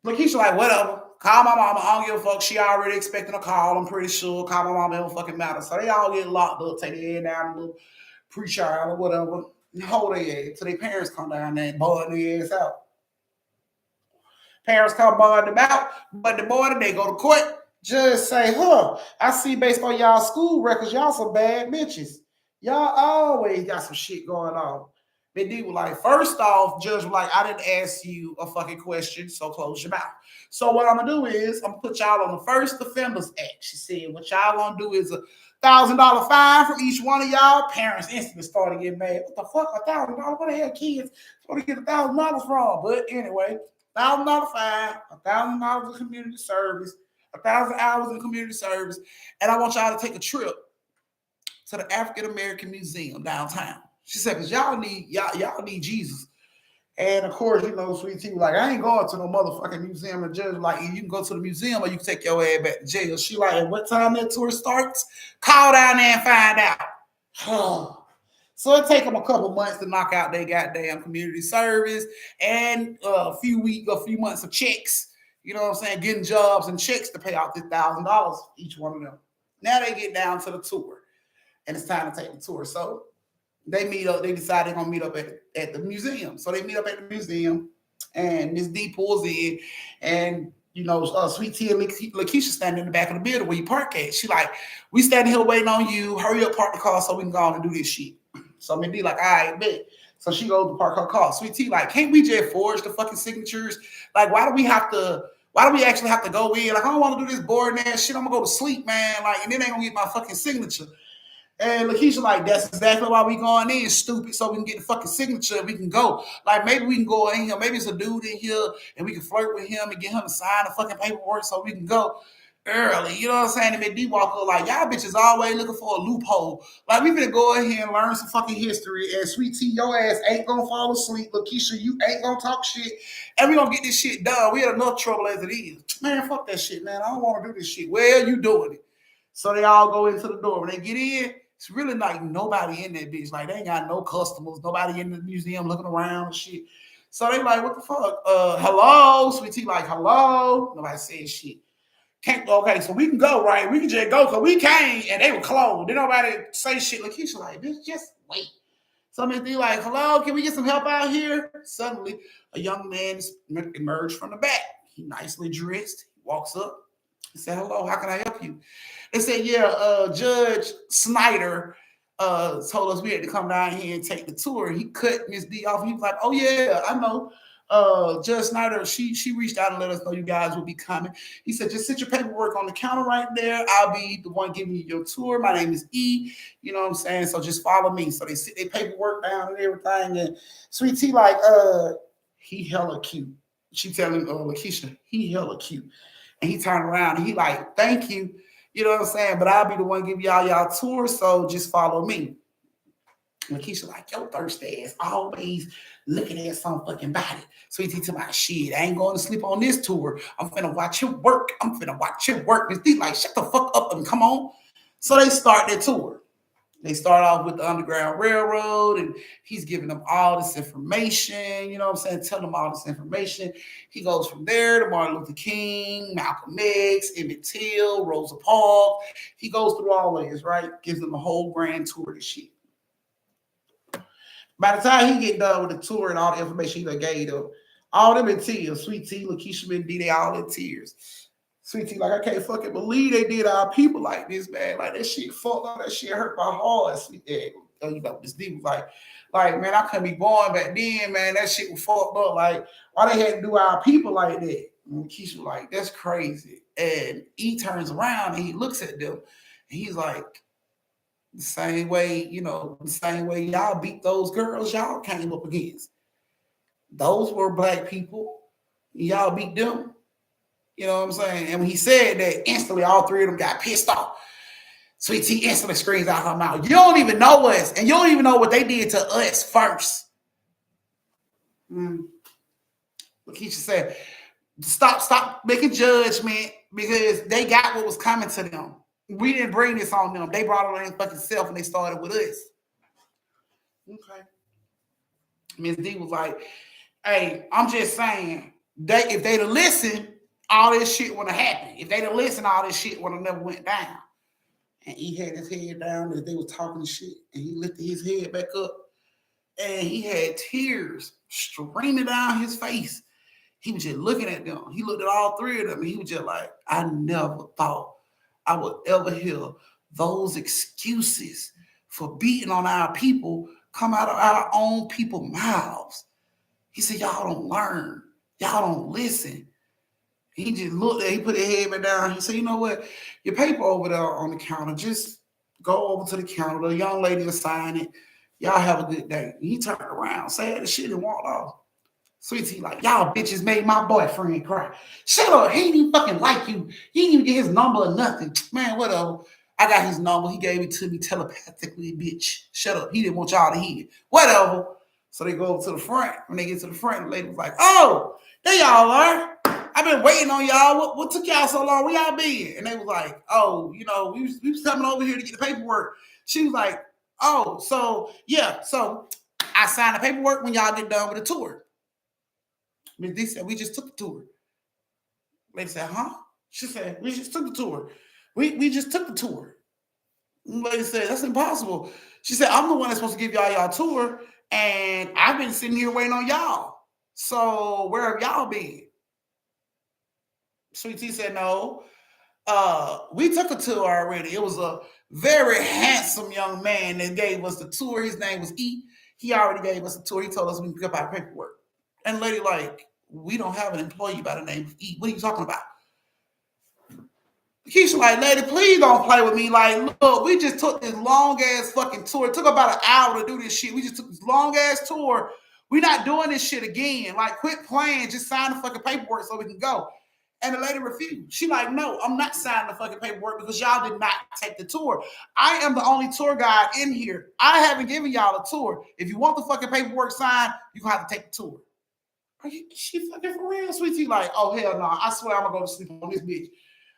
[SPEAKER 1] Lakeisha like, whatever. Call my mama. I don't give a fuck. She already expecting a call. I'm pretty sure. Call my mama. It don't fucking matter. So they all get locked up. Take their head down a little pre-trial or whatever. Hold their ass till their parents come down there and bond their ass out. Parents come bond them out, but the morning they go to court. Judge say, I see based on y'all school records, y'all some bad bitches. Y'all always got some shit going on. They did like, first off, judge was like, I didn't ask you a fucking question, so close your mouth. So what I'm gonna do is I'm gonna put y'all on the First Offenders Act. She said, what y'all gonna do is $1,000 fine from each one of y'all. Parents instantly started getting mad. What the fuck? $1,000? What the hell kids supposed to get $1,000 from? But anyway, $1,000 fine, $1,000 in community service, 1,000 hours in community service, and I want y'all to take a trip to the African American Museum downtown. She said, because y'all need Jesus. And of course, Sweet Tea was like, I ain't going to no motherfucking museum. And judge like, you can go to the museum or you can take your ass back to jail. She like, what time that tour starts? Call down there and find out. So it take them a couple months to knock out their goddamn community service and a few months of checks. You know what I'm saying? Getting jobs and checks to pay out this $1,000 each one of them. Now they get down to the tour. And it's time to take the tour. So they meet up. They decide they're gonna meet up at the museum. So they meet up at the museum, and Miss D pulls in, and Sweet Tea and Lakeisha standing in the back of the building where you park at. She like, we standing here waiting on you. Hurry up, park the car so we can go on and do this shit. So Miss D like, all right, bet. So she goes to park her car. Sweet Tea like, can't we just forge the fucking signatures? Like, why do we actually have to go in? Like, I don't want to do this boring ass shit. I'm gonna go to sleep, man. Like, and then they gonna get my fucking signature. And Lakeisha like, that's exactly why we going in, stupid, so we can get the fucking signature and we can go. Like, maybe we can go in here, maybe it's a dude in here and we can flirt with him and get him to sign the fucking paperwork so we can go early. You know what I'm saying? And make D walk up like, y'all bitches always looking for a loophole. Like, we finna go in here and learn some fucking history. And Sweet Tea, your ass ain't gonna fall asleep. Lakeisha, you ain't gonna talk shit. And we gonna get this shit done. We had enough trouble as it is. Man, fuck that shit, man. I don't wanna do this shit. Well, you doing it. So they all go into the door. When they get in, it's really like nobody in that bitch. Like, they ain't got no customers, nobody in the museum looking around and shit. So they like, what the fuck? Hello? Sweet Tea like, hello? Nobody says shit. Can't okay, so we can go, right? We can just go because we came and they were closed. Didn't nobody say shit. Lakeisha like, bitch, just wait. So Miss D like, hello, can we get some help out here? Suddenly, a young man emerged from the back. He nicely dressed. He walks up. He said, hello, how can I help you? They said, yeah, Judge Snyder told us we had to come down here and take the tour. He cut Miss D off. He was like, oh, yeah, I know. Judge Snyder, she reached out and let us know you guys will be coming. He said, just sit your paperwork on the counter right there. I'll be the one giving you your tour. My name is E. You know what I'm saying? So just follow me. So they sit their paperwork down and everything. And Sweet Tea like, he hella cute. She telling Lakeisha, he hella cute. And he turned around and he like, thank you. You know what I'm saying? But I'll be the one give y'all tour, so just follow me. And Lakeisha like, yo, thirsty ass, always looking at some fucking body. So he teach my shit. I ain't going to sleep on this tour. I'm finna watch him work. I'm finna watch him work. Miss D like, shut the fuck up and come on. So they start their tour. They start off with the Underground Railroad, and he's giving them all this information, you know what I'm saying? Telling them all this information. He goes from there to Martin Luther King, Malcolm X, Emmett Till, Rosa Parks. He goes through all of this, right? Gives them a whole grand tour of the shit. By the time he get done with the tour and all the information he gave them, all them in tears. Sweet Tea, Lakeisha, and D, they all in tears. Sweet Tea, like, I can't fucking believe they did our people like this, man. Like, that shit fucked up. That shit hurt my heart. Sweet Tea, you know, this D was like, man, I couldn't be born back then, man. That shit was fucked up. Like, why they had to do our people like that? And Keisha was like, that's crazy. And he turns around and he looks at them and he's like, the same way, you know, the same way y'all beat those girls y'all came up against. Those were black people. Y'all beat them. You know what I'm saying? And when he said that, instantly all three of them got pissed off. Sweet Tea instantly screams out her mouth, you don't even know us, and you don't even know what they did to us first. Lakeisha said, stop making judgment because they got what was coming to them. We didn't bring this on them. They brought it on their fucking self and they started with us. Okay. Miss D was like, hey, I'm just saying, if they'd have listened, all this shit wouldn't have happened. If they'd have listened, all this shit would have never went down. And he had his head down as they were talking shit. And he lifted his head back up. And he had tears streaming down his face. He was just looking at them. He looked at all three of them. And he was just like, I never thought I would ever hear those excuses for beating on our people come out of our own people's mouths. He said, y'all don't learn. Y'all don't listen. He just looked at it. He put his head back down. He said, you know what? Your paper over there on the counter. Just go over to the counter. The young lady will sign it. Y'all have a good day. And he turned around, said the shit, and walked off. Sweet Tea like, y'all bitches made my boyfriend cry. Shut up. He didn't even fucking like you. He didn't even get his number or nothing. Man, whatever. I got his number. He gave it to me telepathically, bitch. Shut up. He didn't want y'all to hear it. Whatever. So they go over to the front. When they get to the front, the lady was like, oh, there y'all are. I've been waiting on y'all. What took y'all so long? Where y'all been? And they was like, oh, you know, we was coming over here to get the paperwork. She was like, oh, so, yeah. So I signed the paperwork when y'all get done with the tour. Miss D said, we just took the tour. Lady said, huh? She said, we just took the tour. We just took the tour. Lady said, that's impossible. She said, I'm the one that's supposed to give y'all tour, and I've been sitting here waiting on y'all. So where have y'all been? Sweet Tea said, no. We took a tour already. It was a very handsome young man that gave us the tour. His name was E. He already gave us a tour. He told us we can pick up our paperwork. And the lady like, we don't have an employee by the name of E. What are you talking about? Keisha like, lady, please don't play with me. Like, look, we just took this long ass fucking tour. It took about an hour to do this shit. We just took this long ass tour. We're not doing this shit again. Like, quit playing. Just sign the fucking paperwork so we can go. And the lady refused. She like, no, I'm not signing the fucking paperwork because y'all did not take the tour. I am the only tour guide in here. I haven't given y'all a tour. If you want the fucking paperwork signed, you're going to have to take the tour. Are you, she fucking for real, sweetie? Like, oh, hell no. I swear I'm going to go to sleep on this bitch.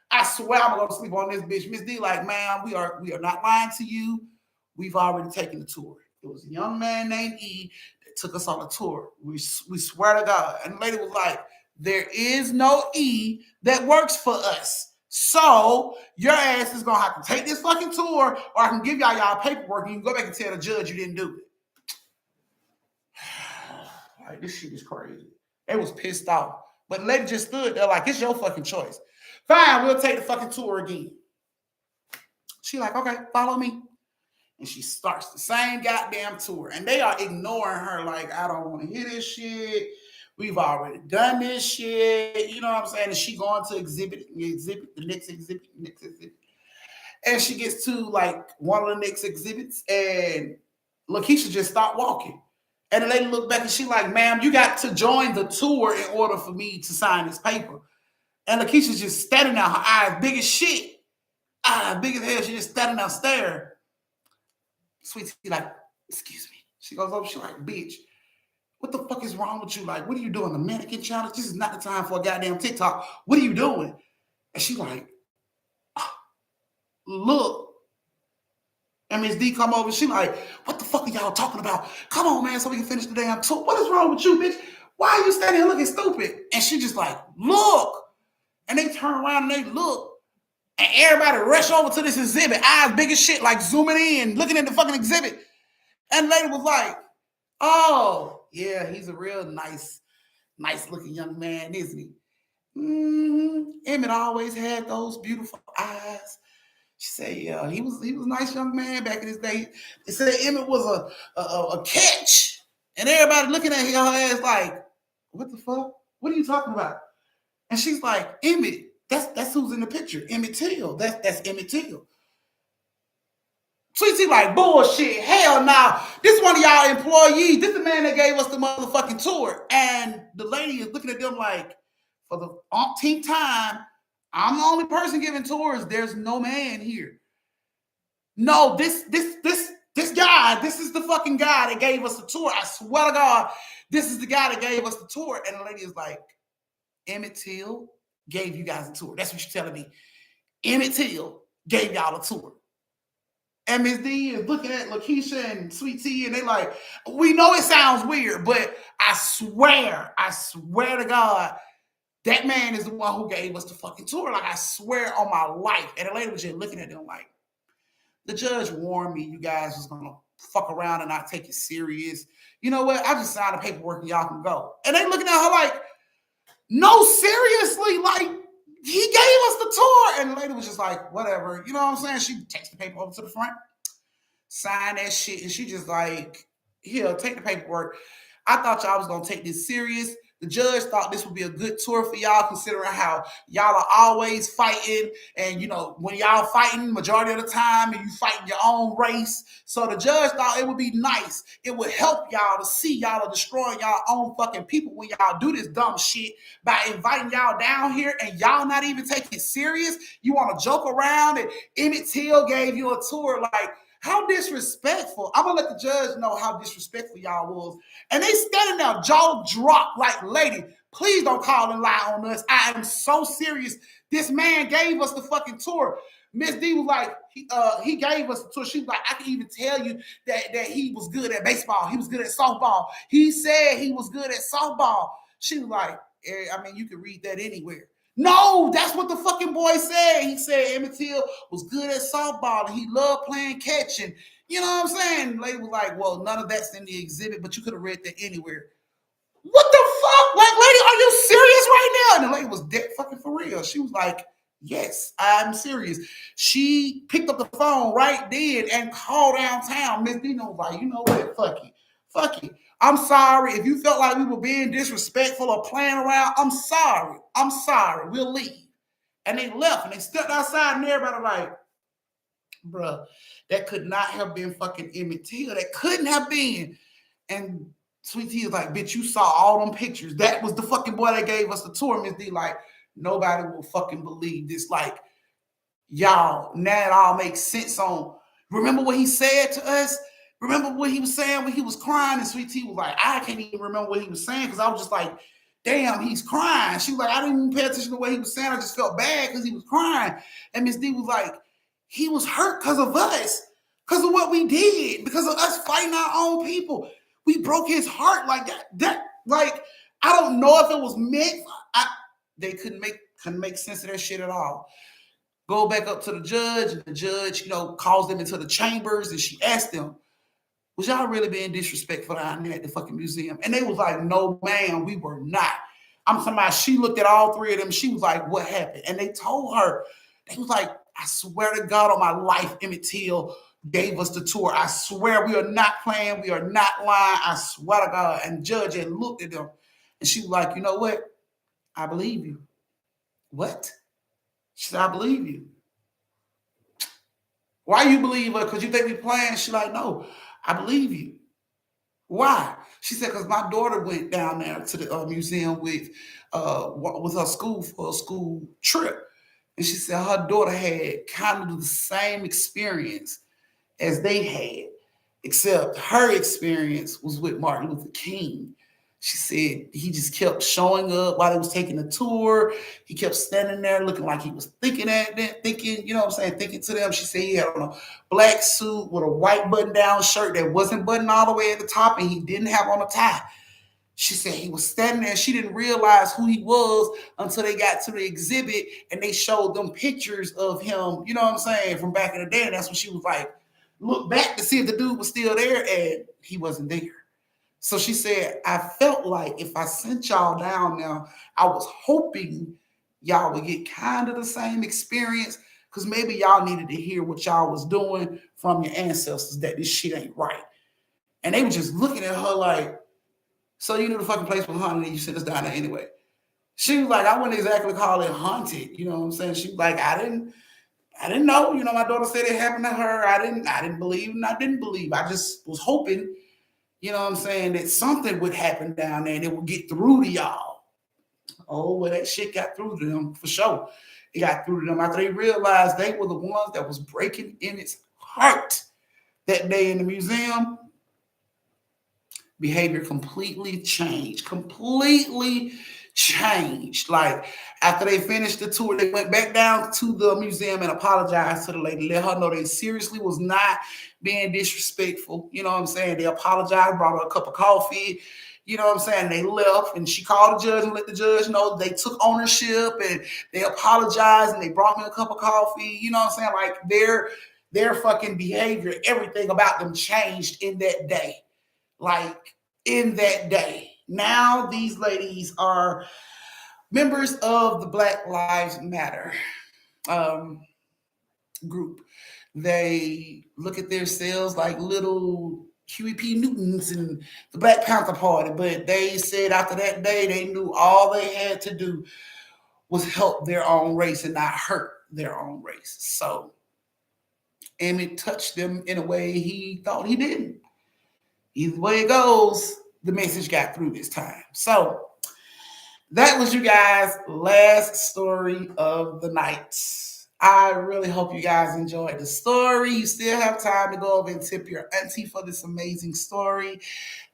[SPEAKER 1] I swear I'm going to sleep on this bitch. Miss D like, man, we are not lying to you. We've already taken the tour. It was a young man named E that took us on a tour. We swear to God. And the lady was like, there is no E that works for us. So your ass is going to have to take this fucking tour or I can give y'all paperwork and you can go back and tell the judge you didn't do it. Like, this shit is crazy. They was pissed off. But the lady just stood there like, it's your fucking choice. Fine, we'll take the fucking tour again. She like, okay, follow me. And she starts the same goddamn tour. And they are ignoring her like, I don't want to hear this shit. We've already done this shit. You know what I'm saying? And she going to exhibit, the next exhibit. And she gets to like one of the next exhibits. And Lakeisha just stopped walking. And the lady looked back and she like, ma'am, you got to join the tour in order for me to sign this paper. And Lakeisha's just standing there, her eyes big as shit. Eyes big as hell. She just standing there staring. Sweetie like, excuse me. She goes over, she like, bitch, what the fuck is wrong with you? Like, what are you doing? The mannequin challenge? This is not the time for a goddamn TikTok. What are you doing? And she like, oh, look. And Miss D come over, she like, what the fuck are y'all talking about? Come on, man, so we can finish the damn tour. What is wrong with you, bitch? Why are you standing here looking stupid? And she just like, look. And they turn around and they look. And everybody rush over to this exhibit, eyes big as shit, like zooming in, looking at the fucking exhibit. And the lady was like, oh, yeah, he's a real nice looking young man, isn't he? Mm-hmm. Emmett always had those beautiful eyes. She said, yeah, he was a nice young man back in his day. They said Emmett was a catch. And everybody looking at her ass like, what the fuck? What are you talking about? And she's like, Emmett, that's who's in the picture. Emmett Till. That's Emmett Till. Sweetie like, bullshit. Hell nah. This one of y'all employees. This is the man that gave us the motherfucking tour. And the lady is looking at them like, for the umpteenth time, I'm the only person giving tours. There's no man here. No, this guy, this is the fucking guy that gave us the tour. I swear to God, this is the guy that gave us the tour. And the lady is like, Emmett Till gave you guys a tour. That's what you're telling me. Emmett Till gave y'all a tour. And Miss D is looking at Lakeisha and Sweet Tea, and they like, we know it sounds weird, but I swear to God, that man is the one who gave us the fucking tour. Like, I swear on my life. And the lady was just looking at them like, the judge warned me you guys was going to fuck around and not take it serious. You know what? I just signed the paperwork and y'all can go. And they looking at her like, no, seriously, like, he gave us the tour. And the lady was just like, whatever. You know what I'm saying? She takes the paper over to the front, sign that shit, and she just like, here, take the paperwork. I thought y'all was going to take this serious. The judge thought this would be a good tour for y'all, considering how y'all are always fighting. And, you know, when y'all fighting majority of the time and you fighting your own race. So the judge thought it would be nice. It would help y'all to see y'all are destroying y'all own fucking people when y'all do this dumb shit by inviting y'all down here and y'all not even taking it serious. You want to joke around and Emmett Till gave you a tour. Like, how disrespectful. I'm going to let the judge know how disrespectful y'all was. And they standing there, jaw dropped, like, lady, please don't call and lie on us. I am so serious. This man gave us the fucking tour. Miss D was like, he gave us the tour. She was like, I can even tell you that he was good at baseball. He was good at softball. He said he was good at softball. She was like, I mean, you can read that anywhere. No, that's what the fucking boy said. He said Emmett Till was good at softball and he loved playing catch. And you know what I'm saying? The lady was like, well, none of that's in the exhibit, but you could have read that anywhere. What the fuck? Like, lady, are you serious right now? And the lady was dead fucking for real. She was like, yes, I'm serious. She picked up the phone right then and called downtown. Miss Dino was like, you know what? Fuck you. I'm sorry. If you felt like we were being disrespectful or playing around, I'm sorry. We'll leave. And they left and they stepped outside and everybody like, bruh, that could not have been fucking Emmett Till. That couldn't have been. And Sweet Tea is like, bitch, you saw all them pictures. That was the fucking boy that gave us the tour, Miss D. Like, nobody will fucking believe this. Like, y'all, now it all makes sense on. Remember what he said to us? Remember what he was saying when he was crying? And Sweet Tea was like, I can't even remember what he was saying because I was just like, damn, he's crying. She was like, I didn't even pay attention to what he was saying. I just felt bad because he was crying. And Miss D was like, he was hurt because of us, because of what we did, because of us fighting our own people. We broke his heart like that. Like, I don't know if it was meant. They couldn't make sense of that shit at all. Go back up to the judge, and the judge, calls them into the chambers, and she asked them, was y'all really being disrespectful down there at the fucking museum? And they was like, no, ma'am, we were not. I'm somebody, she looked at all three of them. She was like, what happened? And they told her, they was like, I swear to God on my life, Emmett Till gave us the tour. I swear we are not playing. We are not lying. I swear to God. And the judge had looked at them, and she was like, you know what? I believe you. What? She said, I believe you. Why you believe her? Because you think we playing? She like, no, I believe you. Why? She said, because my daughter went down there to the museum with her school for a school trip. And she said her daughter had kind of the same experience as they had, except her experience was with Martin Luther King. She said he just kept showing up while he was taking the tour. He kept standing there looking like he was thinking at them, thinking to them. She said he had on a black suit with a white button-down shirt that wasn't buttoned all the way at the top, and he didn't have on a tie. She said he was standing there. She didn't realize who he was until they got to the exhibit and they showed them pictures of him, from back in the day. And that's when she was like, look back to see if the dude was still there, and he wasn't there. So she said, I felt like if I sent y'all down now, I was hoping y'all would get kind of the same experience because maybe y'all needed to hear what y'all was doing from your ancestors, that this shit ain't right. And they were just looking at her like, so you knew the fucking place was haunted and you sent us down there anyway. She was like, I wouldn't exactly call it haunted. You know what I'm saying? She was like, I didn't know. My daughter said it happened to her. I didn't believe and I didn't believe. I just was hoping, that something would happen down there and it would get through to y'all. Oh, well, that shit got through to them for sure. It got through to them after they realized they were the ones that was breaking in its heart that day in the museum. Behavior completely changed. Like, after they finished the tour, they went back down to the museum and apologized to the lady, let her know they seriously was not being disrespectful. You know what I'm saying? They apologized, brought her a cup of coffee. You know what I'm saying? They left, and she called the judge and let the judge know they took ownership and they apologized and they brought me a cup of coffee. You know what I'm saying? Like, their fucking behavior, everything about them changed in that day. Like, in that day. Now these ladies are members of the Black Lives Matter group. They look at themselves like little Huey Newtons and the Black Panther Party, but they said after that day, they knew all they had to do was help their own race and not hurt their own race. So Emmett touched them in a way he thought he didn't. Either way it goes, the message got through this time. So that was you guys' last story of the night. I really hope you guys enjoyed the story. You still have time to go over and tip your auntie for this amazing story.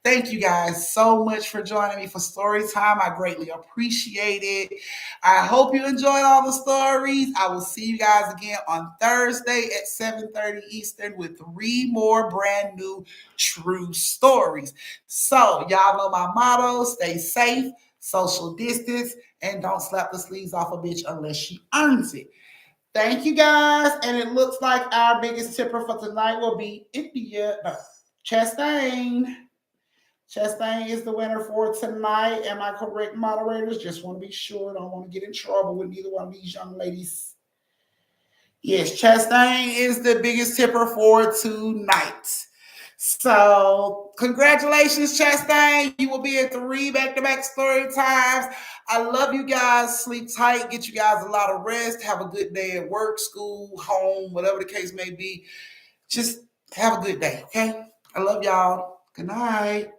[SPEAKER 1] Thank you guys so much for joining me for story time. I greatly appreciate it. I hope you enjoyed all the stories. I will see you guys again on Thursday at 7:30 Eastern with 3 more brand new true stories. So y'all know my motto: stay safe, social distance, and don't slap the sleeves off a bitch unless she earns it. Thank you guys. And it looks like our biggest tipper for tonight will be Chastain. Chastain is the winner for tonight. Am I correct, moderators? Just want to be sure. Don't want to get in trouble with neither one of these young ladies. Yes, Chastain is the biggest tipper for tonight. So, congratulations, Chastain. You will be at 3 back-to-back story times. I love you guys. Sleep tight. Get you guys a lot of rest. Have a good day at work, school, home, whatever the case may be. Just have a good day, okay? I love y'all. Good night.